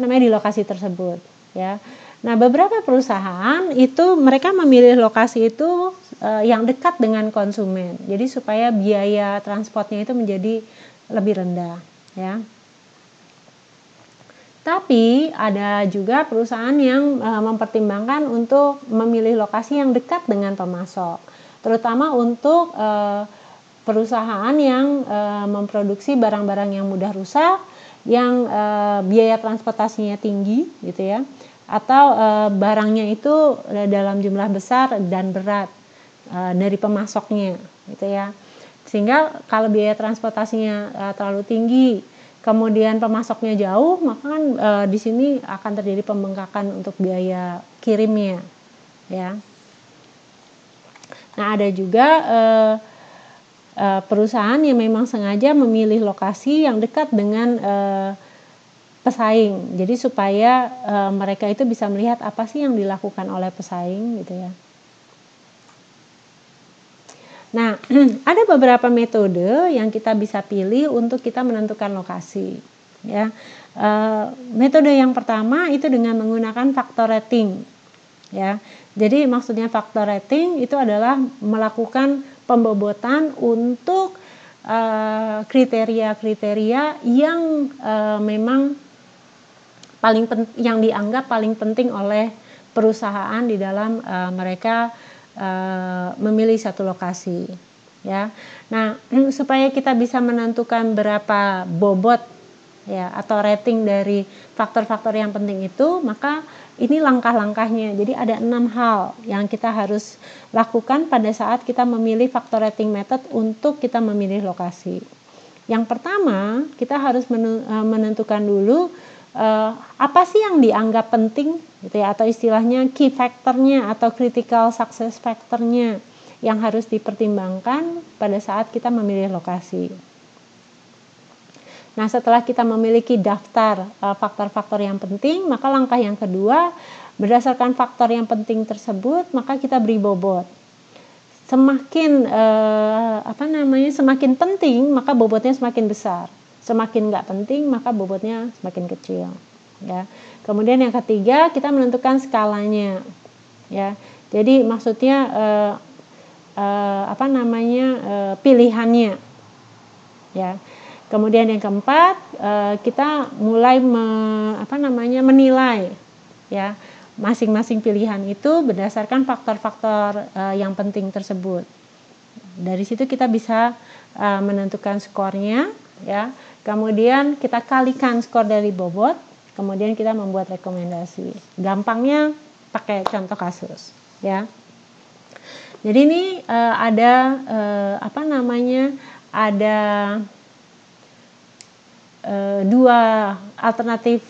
di lokasi tersebut, ya. Nah, beberapa perusahaan itu mereka memilih lokasi itu yang dekat dengan konsumen, jadi supaya biaya transportnya itu menjadi lebih rendah, ya. Tapi ada juga perusahaan yang mempertimbangkan untuk memilih lokasi yang dekat dengan pemasok, terutama untuk perusahaan yang memproduksi barang-barang yang mudah rusak, yang biaya transportasinya tinggi, gitu ya, atau barangnya itu dalam jumlah besar dan berat dari pemasoknya, gitu ya. Sehingga kalau biaya transportasinya terlalu tinggi, kemudian pemasoknya jauh, maka kan di sini akan terjadi pembengkakan untuk biaya kirimnya, ya. Nah, ada juga perusahaan yang memang sengaja memilih lokasi yang dekat dengan pesaing, jadi supaya mereka itu bisa melihat apa sih yang dilakukan oleh pesaing, gitu ya. Nah, ada beberapa metode yang kita bisa pilih untuk kita menentukan lokasi, ya. Metode yang pertama itu dengan menggunakan faktor rating, ya. Jadi maksudnya faktor rating itu adalah melakukan pembobotan untuk kriteria-kriteria yang memang yang dianggap paling penting oleh perusahaan di dalam mereka memilih satu lokasi, ya. Nah, supaya kita bisa menentukan berapa bobot, ya, atau rating dari faktor-faktor yang penting itu, maka ini langkah-langkahnya. Jadi ada 6 hal yang kita harus lakukan pada saat kita memilih faktor rating method untuk kita memilih lokasi. Yang pertama, kita harus menentukan dulu apa sih yang dianggap penting, gitu ya, atau istilahnya key factornya atau critical success factornya yang harus dipertimbangkan pada saat kita memilih lokasi. Nah, setelah kita memiliki daftar faktor-faktor yang penting, maka langkah yang kedua, berdasarkan faktor yang penting tersebut, maka kita beri bobot. Semakin semakin penting, maka bobotnya semakin besar. Semakin nggak penting, maka bobotnya semakin kecil, ya. Kemudian yang ketiga, kita menentukan skalanya, ya. Jadi maksudnya pilihannya, ya. Kemudian yang keempat, kita mulai menilai, ya, masing-masing pilihan itu berdasarkan faktor-faktor yang penting tersebut. Dari situ kita bisa menentukan skornya, ya. Kemudian kita kalikan skor dari bobot, kemudian kita membuat rekomendasi. Gampangnya pakai contoh kasus, ya. Jadi ini ada dua alternatif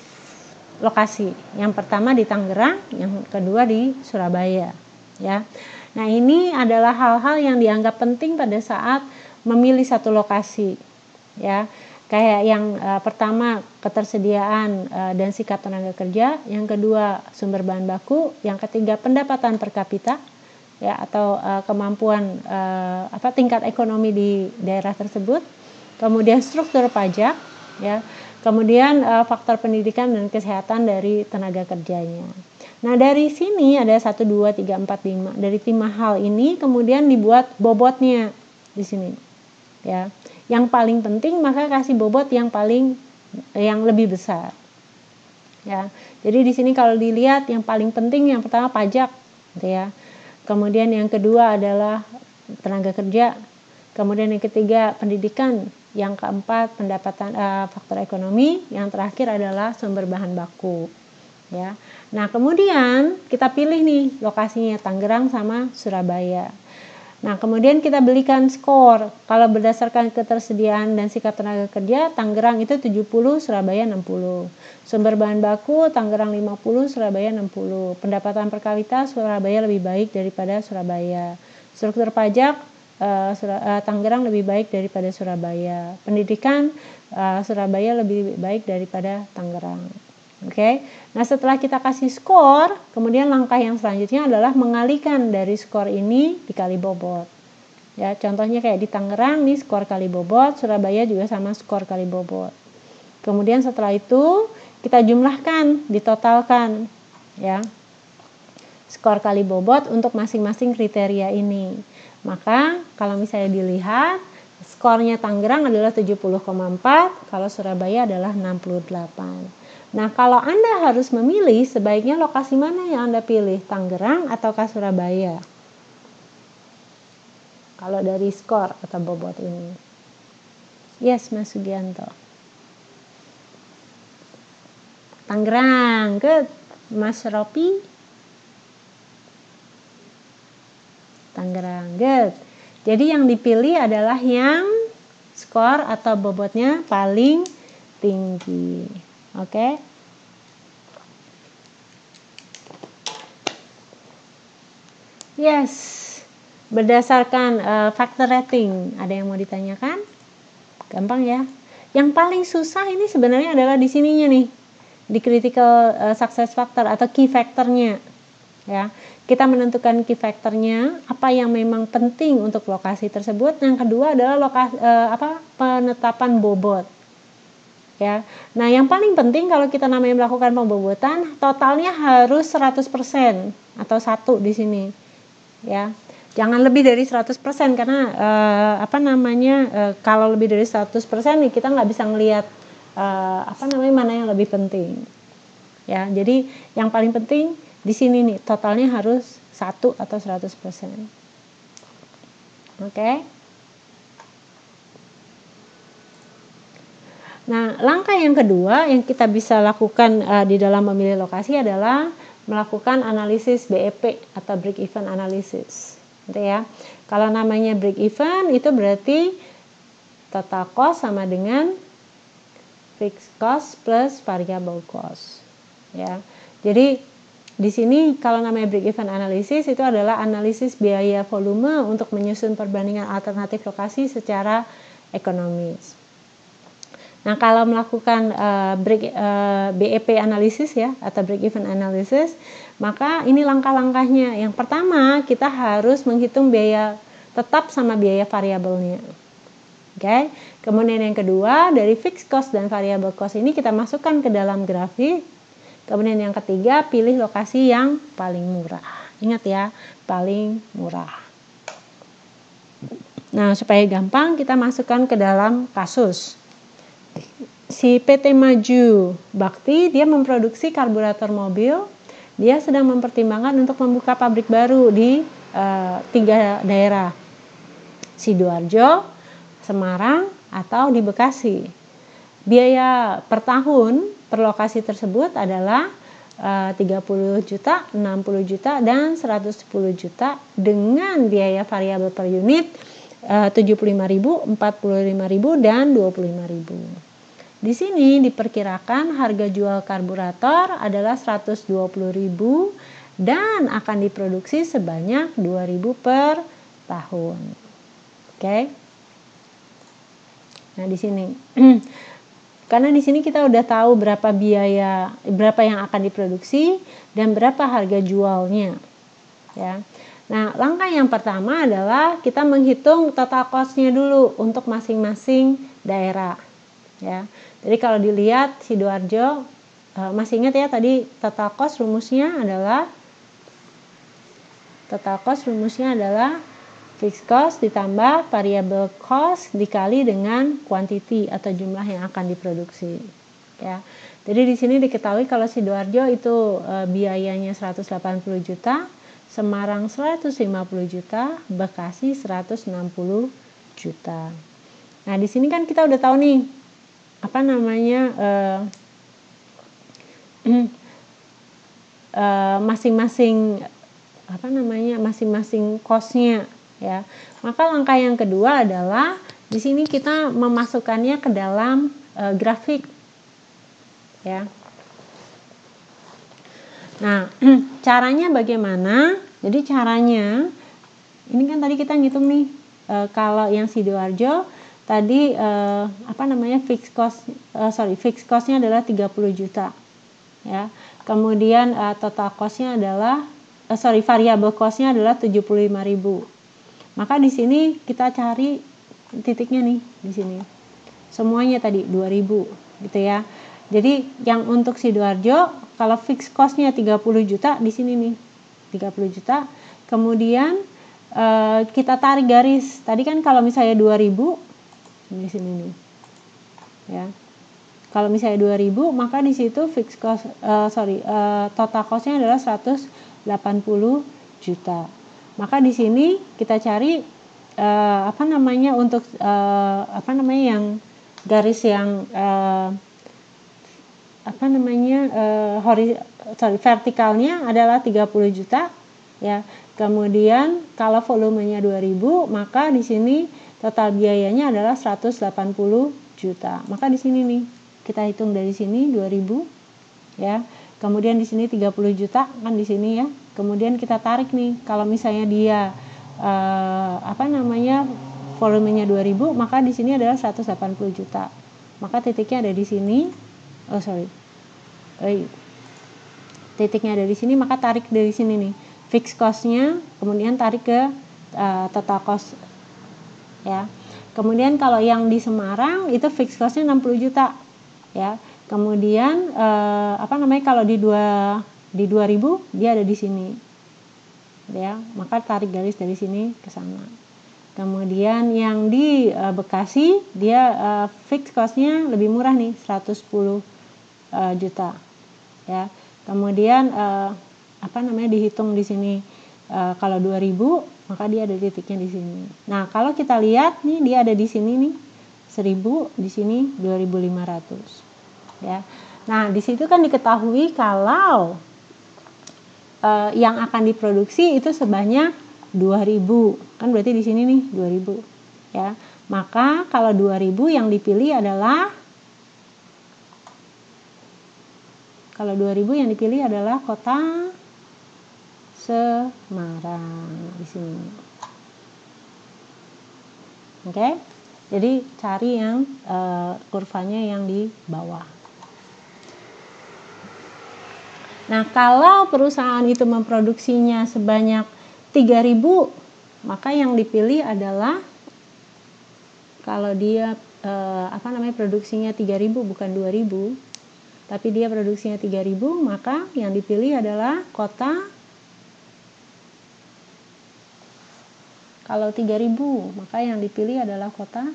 lokasi. Yang pertama di Tangerang, yang kedua di Surabaya, ya. Nah, ini adalah hal-hal yang dianggap penting pada saat memilih satu lokasi, ya. Kayak yang pertama ketersediaan dan sikap tenaga kerja, yang kedua sumber bahan baku, yang ketiga pendapatan per kapita, ya, atau kemampuan tingkat ekonomi di daerah tersebut. Kemudian struktur pajak, ya. Kemudian faktor pendidikan dan kesehatan dari tenaga kerjanya. Nah, dari sini ada 1, 2, 3, 4, 5. Dari 5 hal ini kemudian dibuat bobotnya di sini. Ya. Yang paling penting maka kasih bobot yang lebih besar. Ya. Jadi di sini kalau dilihat yang paling penting yang pertama pajak, gitu ya. Kemudian yang kedua adalah tenaga kerja. Kemudian yang ketiga pendidikan. Yang keempat pendapatan faktor ekonomi, yang terakhir adalah sumber bahan baku, ya. Nah, kemudian kita pilih nih lokasinya Tangerang sama Surabaya. Nah, kemudian kita belikan skor. Kalau berdasarkan ketersediaan dan sikap tenaga kerja, Tangerang itu 70, Surabaya 60. Sumber bahan baku Tangerang 50, Surabaya 60. Pendapatan per kapita Surabaya lebih baik daripada Surabaya. Struktur pajak Tangerang lebih baik daripada Surabaya. Pendidikan Surabaya lebih baik daripada Tangerang. Oke. Nah, setelah kita kasih skor, kemudian langkah yang selanjutnya adalah mengalihkan dari skor ini dikali bobot. Ya, contohnya kayak di Tangerang nih skor kali bobot, Surabaya juga sama skor kali bobot. Kemudian setelah itu kita jumlahkan, ditotalkan, ya. Skor kali bobot untuk masing-masing kriteria ini. Maka kalau misalnya dilihat skornya Tangerang adalah 70,4, kalau Surabaya adalah 68. Nah, kalau Anda harus memilih, sebaiknya lokasi mana yang Anda pilih, Tangerang ataukah Surabaya? Kalau dari skor atau bobot ini. Yes, Mas Sugianto. Tangerang, good. Mas Ropi? Tangerang, good. Jadi yang dipilih adalah yang skor atau bobotnya paling tinggi. Oke. Yes. Berdasarkan factor rating, ada yang mau ditanyakan? Gampang ya. Yang paling susah ini sebenarnya adalah di sininya nih. Di critical success factor atau key factornya. Ya. Kita menentukan key factornya, apa yang memang penting untuk lokasi tersebut. Yang kedua adalah penetapan bobot. Ya. Nah, yang paling penting kalau kita namanya melakukan pembobotan, totalnya harus 100% atau 1 di sini. Ya. Jangan lebih dari 100% karena kalau lebih dari 100% nih kita nggak bisa ngelihat mana yang lebih penting. Ya. Jadi yang paling penting di sini nih, totalnya harus 1 atau 100%. Oke. Nah, langkah yang kedua yang kita bisa lakukan di dalam memilih lokasi adalah melakukan analisis BEP atau break even analysis. Gitu ya. Kalau namanya break even itu berarti total cost sama dengan fixed cost plus variable cost. Ya. Jadi di sini kalau namanya break even analysis itu adalah analisis biaya volume untuk menyusun perbandingan alternatif lokasi secara ekonomis. Nah, kalau melakukan BEP analisis ya atau break even analysis, maka ini langkah-langkahnya. Yang pertama, kita harus menghitung biaya tetap sama biaya variabelnya. Oke. Kemudian yang kedua, dari fixed cost dan variable cost ini kita masukkan ke dalam grafik. Kemudian yang ketiga, pilih lokasi yang paling murah. Ingat ya, paling murah. Nah, supaya gampang kita masukkan ke dalam kasus. Si PT Maju Bakti, dia memproduksi karburator mobil. Dia sedang mempertimbangkan untuk membuka pabrik baru di 3 daerah. Sidoarjo, Semarang, atau di Bekasi. Biaya per tahun per lokasi tersebut adalah 30 juta, 60 juta, dan 110 juta dengan biaya variabel per unit 75.000, 45.000, dan 25.000. Di sini diperkirakan harga jual karburator adalah 120.000 dan akan diproduksi sebanyak 2.000 per tahun. Oke. Nah, di sini karena di sini kita udah tahu berapa yang akan diproduksi dan berapa harga jualnya. Ya. Nah, langkah yang pertama adalah kita menghitung total cost-nya dulu untuk masing-masing daerah. Ya, jadi kalau dilihat Sidoarjo, masih ingat ya tadi total cost rumusnya adalah fixed cost ditambah variable cost dikali dengan quantity atau jumlah yang akan diproduksi. Ya, jadi di sini diketahui kalau Sidoarjo itu biayanya 180 juta, Semarang 150 juta, Bekasi 160 juta. Nah, di sini kan kita udah tahu nih apa namanya masing-masing cost-nya ya. Maka langkah yang kedua adalah di sini kita memasukkannya ke dalam grafik ya. Nah, caranya bagaimana? Jadi caranya ini kan tadi kita ngitung nih kalau yang Sidoarjo tadi fixed cost-nya adalah 30 juta. Ya. Kemudian total cost-nya adalah variable cost-nya adalah 75.000. Maka di sini kita cari titiknya nih di sini. Semuanya tadi 2.000 gitu ya. Jadi yang untuk Sidoarjo kalau fixed cost-nya 30 juta di sini nih. 30 juta. Kemudian kita tarik garis. Tadi kan kalau misalnya 2.000 di sini nih. Ya. Kalau misalnya 2.000 maka di situ fixed cost total cost-nya adalah 180 juta. Maka di sini kita cari yang garis yang vertikalnya adalah 30 juta ya. Kemudian kalau volumenya 2.000 maka di sini total biayanya adalah 180 juta. Maka di sini nih kita hitung dari sini 2.000 ya. Kemudian di sini 30 juta kan di sini ya. Kemudian kita tarik nih kalau misalnya dia volumenya 2.000 maka di sini adalah 180 juta. Maka titiknya ada di sini. Titiknya ada di sini maka tarik dari sini nih. Fixed cost-nya kemudian tarik ke total cost ya. Kemudian kalau yang di Semarang itu fixed cost-nya 60 juta ya. Kemudian kalau di 2.000 dia ada di sini ya, maka tarik garis dari sini ke sana. Kemudian yang di Bekasi dia fixed cost-nya lebih murah nih 110 juta ya. Kemudian dihitung di sini kalau 2.000 maka dia ada titiknya di sini. Nah, kalau kita lihat nih dia ada di sini nih 1.000, di sini 2.500 ya. Nah, di situ kan diketahui kalau yang akan diproduksi itu sebanyak 2.000. Kan berarti di sini nih 2.000 ya. Maka kalau 2.000 yang dipilih adalah kota Semarang di sini. Oke. Jadi cari yang kurvanya yang di bawah. Nah, kalau perusahaan itu memproduksinya sebanyak 3.000, maka yang dipilih adalah kalau dia produksinya 3.000 bukan 2.000, tapi dia produksinya 3.000, maka yang dipilih adalah kota. Kalau 3.000, maka yang dipilih adalah kota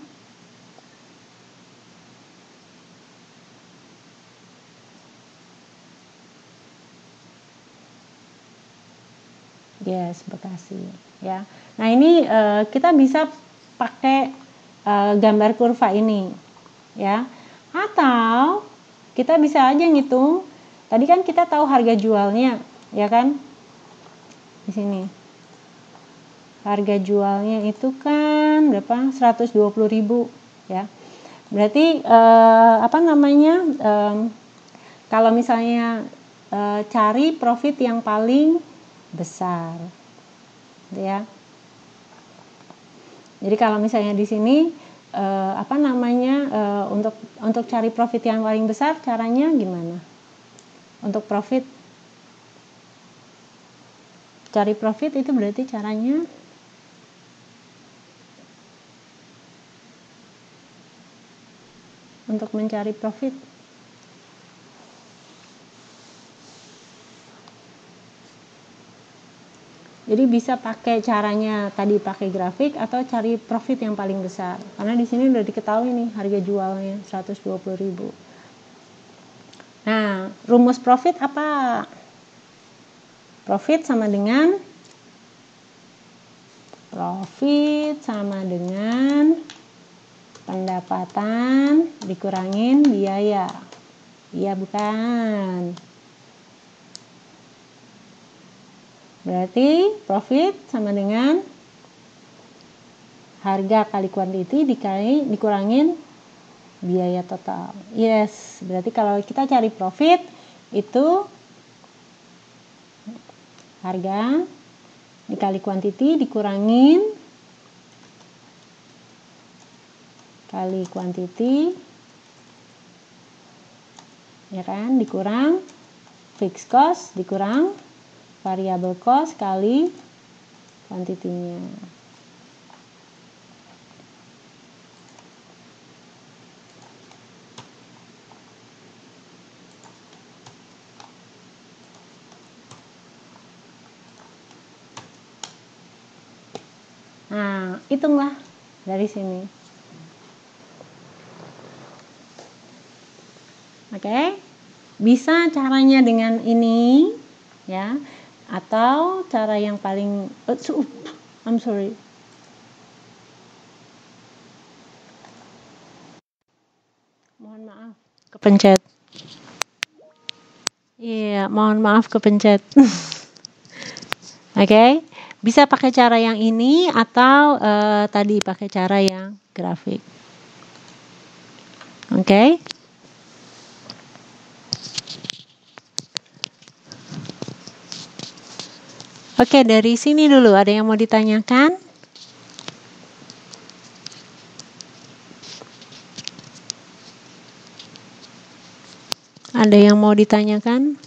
Bekasi ya. Nah, ini kita bisa pakai gambar kurva ini ya. Atau kita bisa aja ngitung. Tadi kan kita tahu harga jualnya, ya kan? Di sini. Harga jualnya itu kan berapa? 120.000 ya. Berarti kalau misalnya cari profit yang paling besar ya. Jadi kalau misalnya di sini untuk cari profit yang paling besar caranya gimana? Untuk profit cari profit itu berarti caranya untuk mencari profit. Jadi bisa pakai caranya tadi pakai grafik atau cari profit yang paling besar. Karena di sini udah diketahui nih harga jualnya 120.000. Nah, rumus profit apa? Profit sama dengan pendapatan dikurangin biaya. Iya bukan? Berarti profit sama dengan harga kali quantity dikurangin biaya total. Yes, berarti kalau kita cari profit itu harga dikali quantity dikurangin kali quantity, ya kan, dikurang fixed cost dikurang variable cost kali quantity-nya. Nah, hitunglah dari sini. Oke. Bisa caranya dengan ini, ya. Atau cara yang paling I'm sorry. Mohon maaf, kepencet. Iya, mohon maaf kepencet. Oke. Bisa pakai cara yang ini atau tadi pakai cara yang grafik. Oke. Oke, dari sini dulu ada yang mau ditanyakan? Ada yang mau ditanyakan?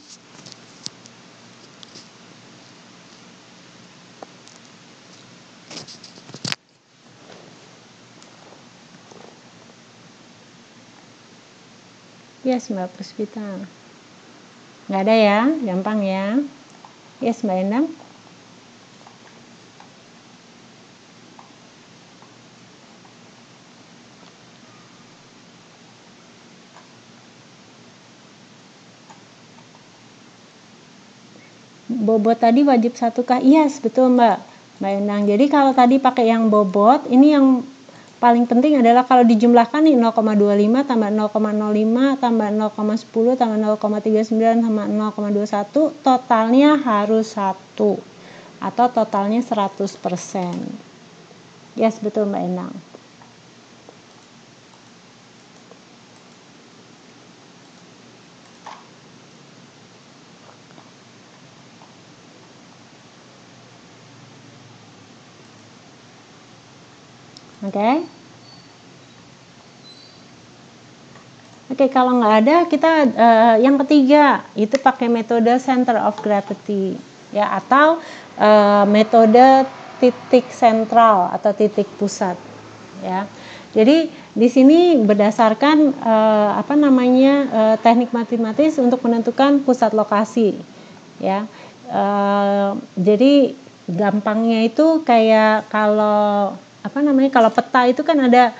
Yes, Mbak Puspita. Nggak ada ya? Gampang ya? Yes, Mbak Endang. Bobot tadi wajib 1K. Yes, betul Mbak Endang. Jadi kalau tadi pakai yang bobot, ini yang paling penting adalah kalau dijumlahkan nih 0,25 tambah 0,05 tambah 0,10 tambah 0,39 tambah 0,21, totalnya harus 1 atau totalnya 100%. Yes, betul Mbak Endang. Oke, kalau nggak ada kita yang ketiga itu pakai metode center of gravity ya, atau metode titik sentral atau titik pusat ya. Jadi di sini berdasarkan teknik matematis untuk menentukan pusat lokasi ya. Jadi gampangnya itu kayak kalau peta itu kan ada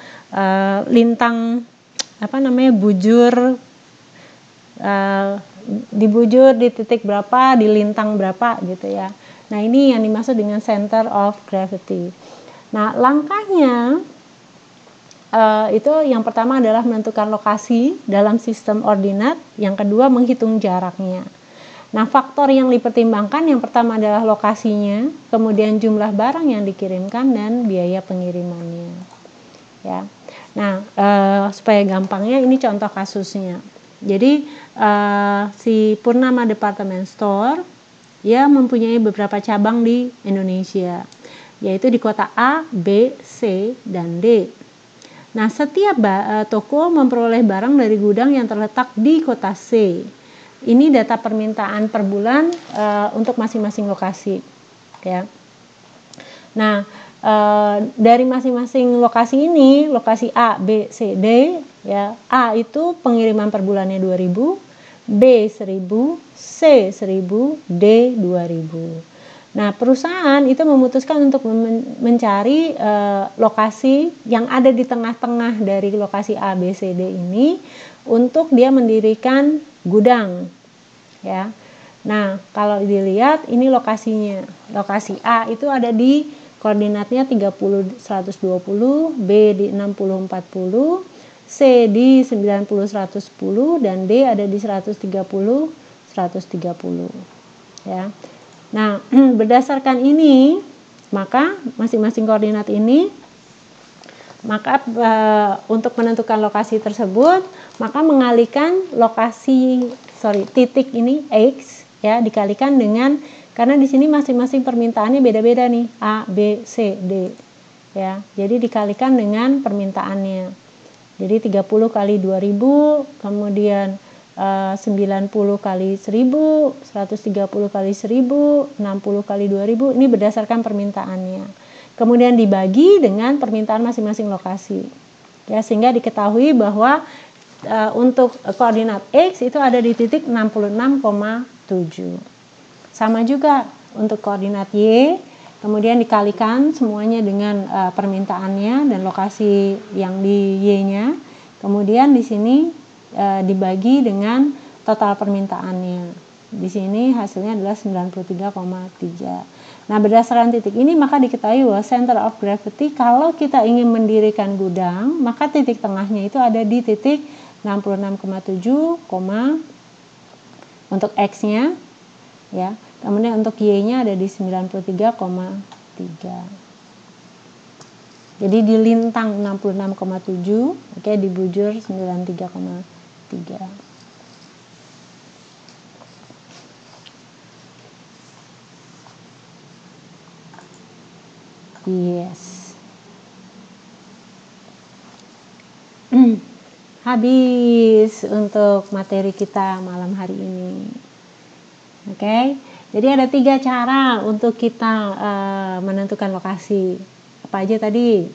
lintang bujur, dibujur di titik berapa, di lintang berapa gitu ya. Nah, ini yang dimaksud dengan center of gravity. Nah, langkahnya itu yang pertama adalah menentukan lokasi dalam sistem ordinat, yang kedua menghitung jaraknya. Nah, faktor yang dipertimbangkan yang pertama adalah lokasinya, kemudian jumlah barang yang dikirimkan dan biaya pengirimannya. Ya. Nah, supaya gampangnya ini contoh kasusnya. Jadi si Purnama Department Store ya mempunyai beberapa cabang di Indonesia, yaitu di kota A, B, C, dan D. Nah, setiap toko memperoleh barang dari gudang yang terletak di kota C. Ini data permintaan per bulan untuk masing-masing lokasi. ya. Nah, dari masing-masing lokasi ini, lokasi A, B, C, D, ya. A itu pengiriman per bulannya 2.000, B 1.000, C 1.000, D 2.000. Nah, perusahaan itu memutuskan untuk mencari lokasi yang ada di tengah-tengah dari lokasi A, B, C, D ini untuk dia mendirikan gudang, ya. Nah, kalau dilihat ini lokasinya. Lokasi A itu ada di koordinatnya 30-120, B di 60-40, C di 90-110, dan D ada di 130-130. Ya. Nah, berdasarkan ini, maka masing-masing koordinat ini, maka untuk menentukan lokasi tersebut, maka mengalihkan titik ini X, ya, dikalikan dengan, karena di sini masing-masing permintaannya beda-beda nih, A, B, C, D, ya. Jadi dikalikan dengan permintaannya. Jadi 30 kali 2.000, kemudian 90 kali 1.000, 130 kali 1.000, 60 kali 2.000, ini berdasarkan permintaannya. Kemudian dibagi dengan permintaan masing-masing lokasi, ya, sehingga diketahui bahwa untuk koordinat X itu ada di titik 66,7. Sama juga untuk koordinat Y, kemudian dikalikan semuanya dengan permintaannya dan lokasi yang di Y-nya. Kemudian di sini dibagi dengan total permintaannya. Di sini hasilnya adalah 93,3. Nah, berdasarkan titik ini maka diketahui bahwa center of gravity kalau kita ingin mendirikan gudang, maka titik tengahnya itu ada di titik 66,7, untuk X-nya, ya. Kemudian untuk Y-nya ada di 93,3. Jadi di lintang 66,7, oke, di bujur 93,3. Yes. Habis untuk materi kita malam hari ini. Oke. Jadi ada 3 cara untuk kita menentukan lokasi. Apa aja tadi?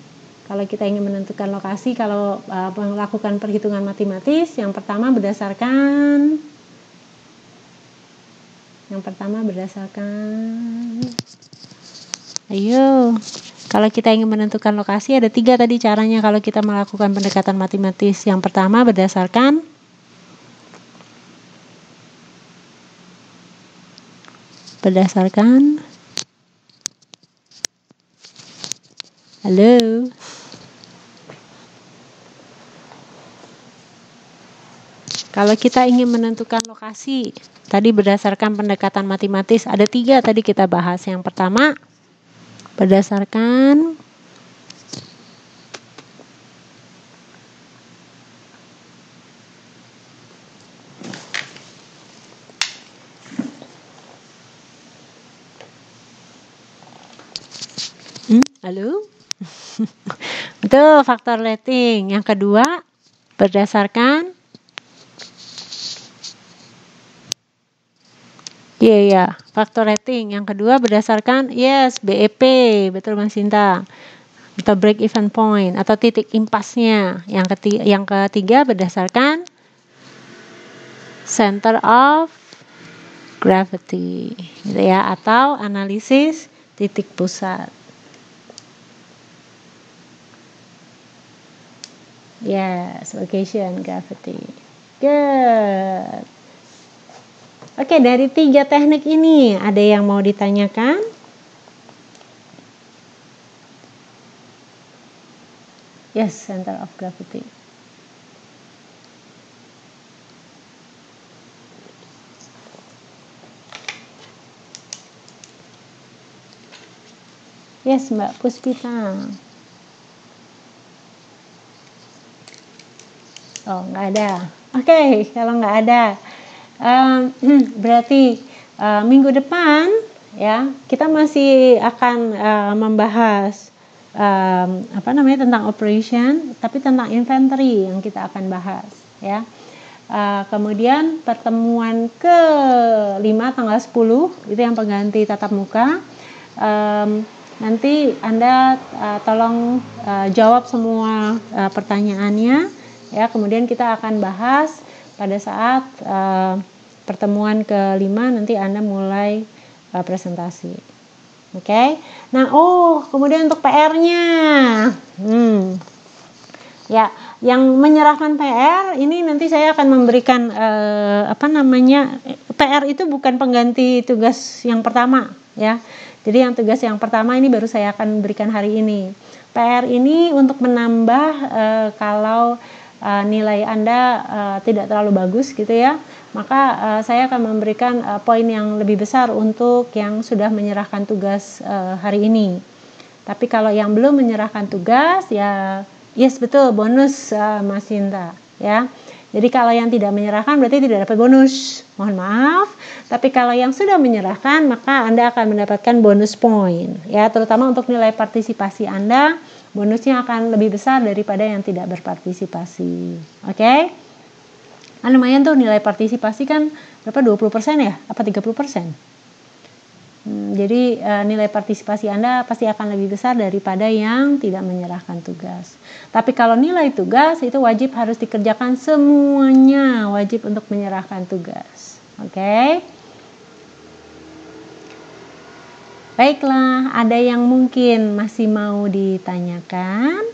Kalau kita ingin menentukan lokasi, kalau melakukan perhitungan matematis, yang pertama berdasarkan kalau kita ingin menentukan lokasi ada 3 tadi caranya kalau kita melakukan pendekatan matematis. Yang pertama berdasarkan halo. Kalau kita ingin menentukan lokasi, tadi berdasarkan pendekatan matematis, ada 3 tadi kita bahas. Yang pertama, berdasarkan halo? Itu faktor rating. Yang kedua, berdasarkan faktor rating. Yang kedua berdasarkan BEP, betul Mas Sinta. Atau break even point atau titik impasnya. Yang ketiga berdasarkan center of gravity, gitu ya, atau analisis titik pusat. Yes, location gravity. Good. Oke, dari 3 teknik ini ada yang mau ditanyakan? Yes, center of gravity. Yes, Mbak Puspita. Oh, nggak ada. Oke, kalau nggak ada, berarti minggu depan, ya, kita masih akan membahas tentang operation, tapi tentang inventory yang kita akan bahas, ya. Kemudian pertemuan ke-5 tanggal 10 itu yang pengganti tatap muka. nanti Anda tolong jawab semua pertanyaannya ya. Kemudian kita akan bahas pada saat pertemuan kelima, nanti Anda mulai presentasi. Oke. Nah, kemudian untuk PR-nya. Ya, yang menyerahkan PR ini nanti saya akan memberikan PR itu bukan pengganti tugas yang pertama ya. Jadi yang tugas yang pertama ini baru saya akan berikan hari ini. PR ini untuk menambah kalau nilai Anda tidak terlalu bagus gitu ya, maka saya akan memberikan poin yang lebih besar untuk yang sudah menyerahkan tugas hari ini. Tapi kalau yang belum menyerahkan tugas ya, yes betul, bonus Mas Sinta ya. Jadi kalau yang tidak menyerahkan berarti tidak dapat bonus, mohon maaf. Tapi kalau yang sudah menyerahkan maka Anda akan mendapatkan bonus point ya, terutama untuk nilai partisipasi Anda, bonusnya akan lebih besar daripada yang tidak berpartisipasi. Oke? Lumayan tuh nilai partisipasi kan berapa, 20% ya? Apa 30%? Jadi nilai partisipasi Anda pasti akan lebih besar daripada yang tidak menyerahkan tugas. Tapi kalau nilai tugas itu wajib harus dikerjakan semuanya, wajib untuk menyerahkan tugas. Oke? Baiklah, ada yang mungkin masih mau ditanyakan?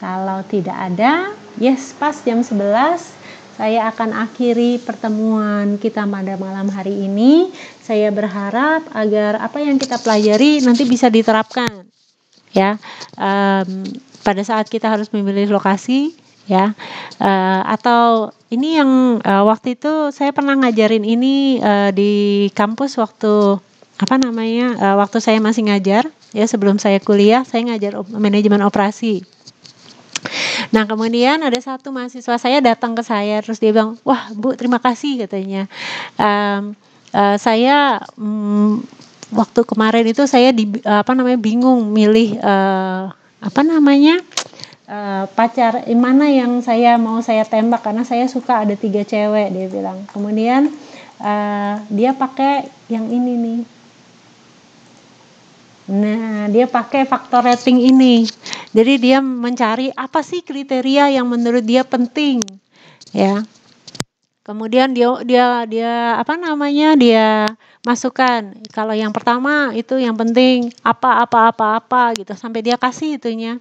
Kalau tidak ada, yes, pas jam 11 saya akan akhiri pertemuan kita pada malam hari ini. Saya berharap agar apa yang kita pelajari nanti bisa diterapkan ya, pada saat kita harus memilih lokasi ya, atau ini yang waktu itu saya pernah ngajarin ini di kampus waktu waktu saya masih ngajar ya, sebelum saya kuliah saya ngajar manajemen operasi. Nah kemudian ada satu mahasiswa saya datang ke saya, terus dia bilang, wah Bu terima kasih katanya, saya waktu kemarin itu saya bingung milih pacar mana yang saya tembak, karena saya suka ada 3 cewek, dia bilang. Kemudian dia pakai yang ini nih. Nah, dia pakai faktor rating ini. Jadi dia mencari apa sih kriteria yang menurut dia penting, ya. Kemudian dia masukkan kalau yang pertama itu yang penting apa gitu, sampai dia kasih itunya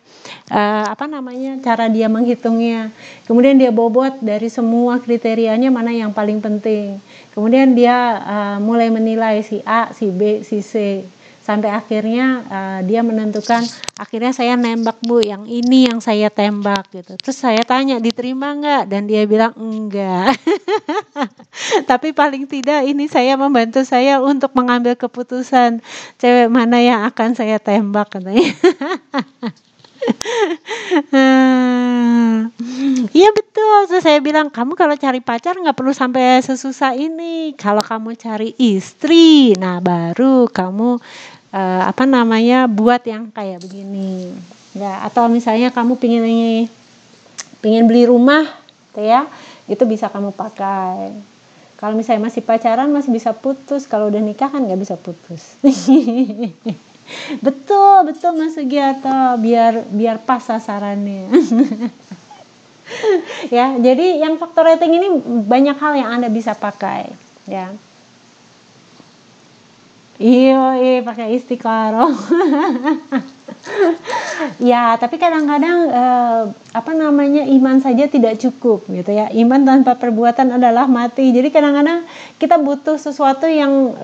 cara dia menghitungnya. Kemudian dia bobot dari semua kriterianya mana yang paling penting. Kemudian dia mulai menilai si A, si B, si C. Sampai akhirnya dia menentukan, akhirnya saya nembak Bu, yang ini yang saya tembak gitu. Terus saya tanya diterima enggak, dan dia bilang enggak. Tapi paling tidak ini saya membantu saya untuk mengambil keputusan cewek mana yang akan saya tembak katanya. Iya betul. Terus saya bilang, kamu kalau cari pacar nggak perlu sampai sesusah ini. Kalau kamu cari istri, nah baru kamu buat yang kayak begini. Ya, atau misalnya kamu pengen beli rumah, ya, itu bisa kamu pakai. Kalau misalnya masih pacaran masih bisa putus, kalau udah nikah kan nggak bisa putus. Betul Mas Sugiarto, biar pas sasarannya. Ya, jadi yang faktor rating ini banyak hal yang Anda bisa pakai, ya. Iya pakai istiqoroh. Ya, tapi kadang-kadang iman saja tidak cukup gitu ya. Iman tanpa perbuatan adalah mati. Jadi kadang-kadang kita butuh sesuatu yang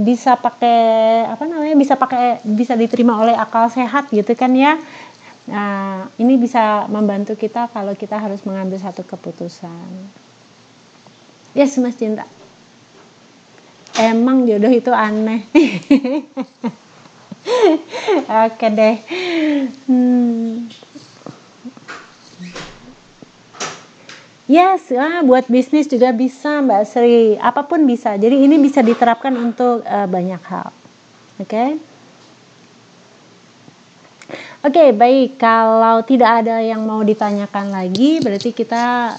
bisa diterima oleh akal sehat gitu kan ya. Nah, ini bisa membantu kita kalau kita harus mengambil satu keputusan. Yes, Mas Cinta. Emang jodoh itu aneh. Oke deh. Yes, buat bisnis juga bisa Mbak Sri. Apapun bisa. Jadi ini bisa diterapkan untuk banyak hal. Oke. Oke, baik. Kalau tidak ada yang mau ditanyakan lagi, berarti kita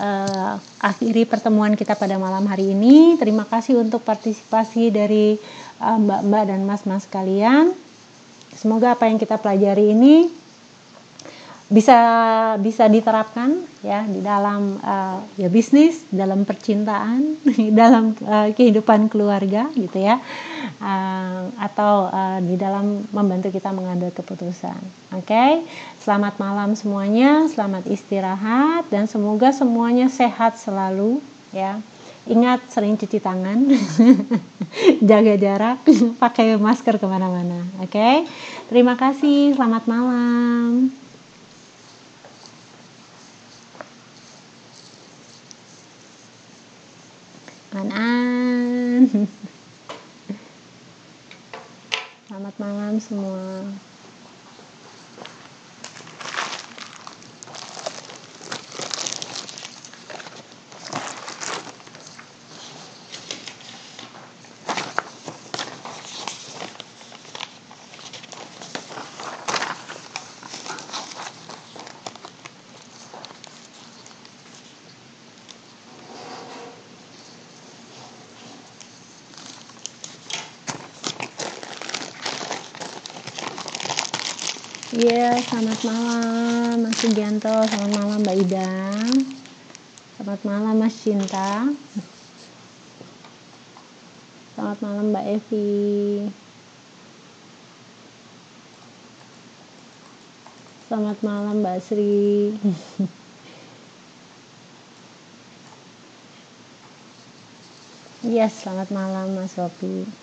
akhiri pertemuan kita pada malam hari ini. Terima kasih untuk partisipasi dari mbak-mbak dan mas-mas kalian. Semoga apa yang kita pelajari ini bisa diterapkan ya di dalam ya bisnis, dalam percintaan, dalam kehidupan keluarga gitu ya, atau di dalam membantu kita mengambil keputusan. Oke, selamat malam semuanya, selamat istirahat dan semoga semuanya sehat selalu ya. Ingat sering cuci tangan, jaga jarak, pakai masker kemana-mana. Oke, terima kasih, selamat malam. An-an. Selamat malam semua. Iya, selamat malam Mas Sugianto, selamat malam Mbak Ida, selamat malam Mas Cinta, selamat malam Mbak Evi, selamat malam Mbak Sri. Yes, selamat malam Mas Sofi.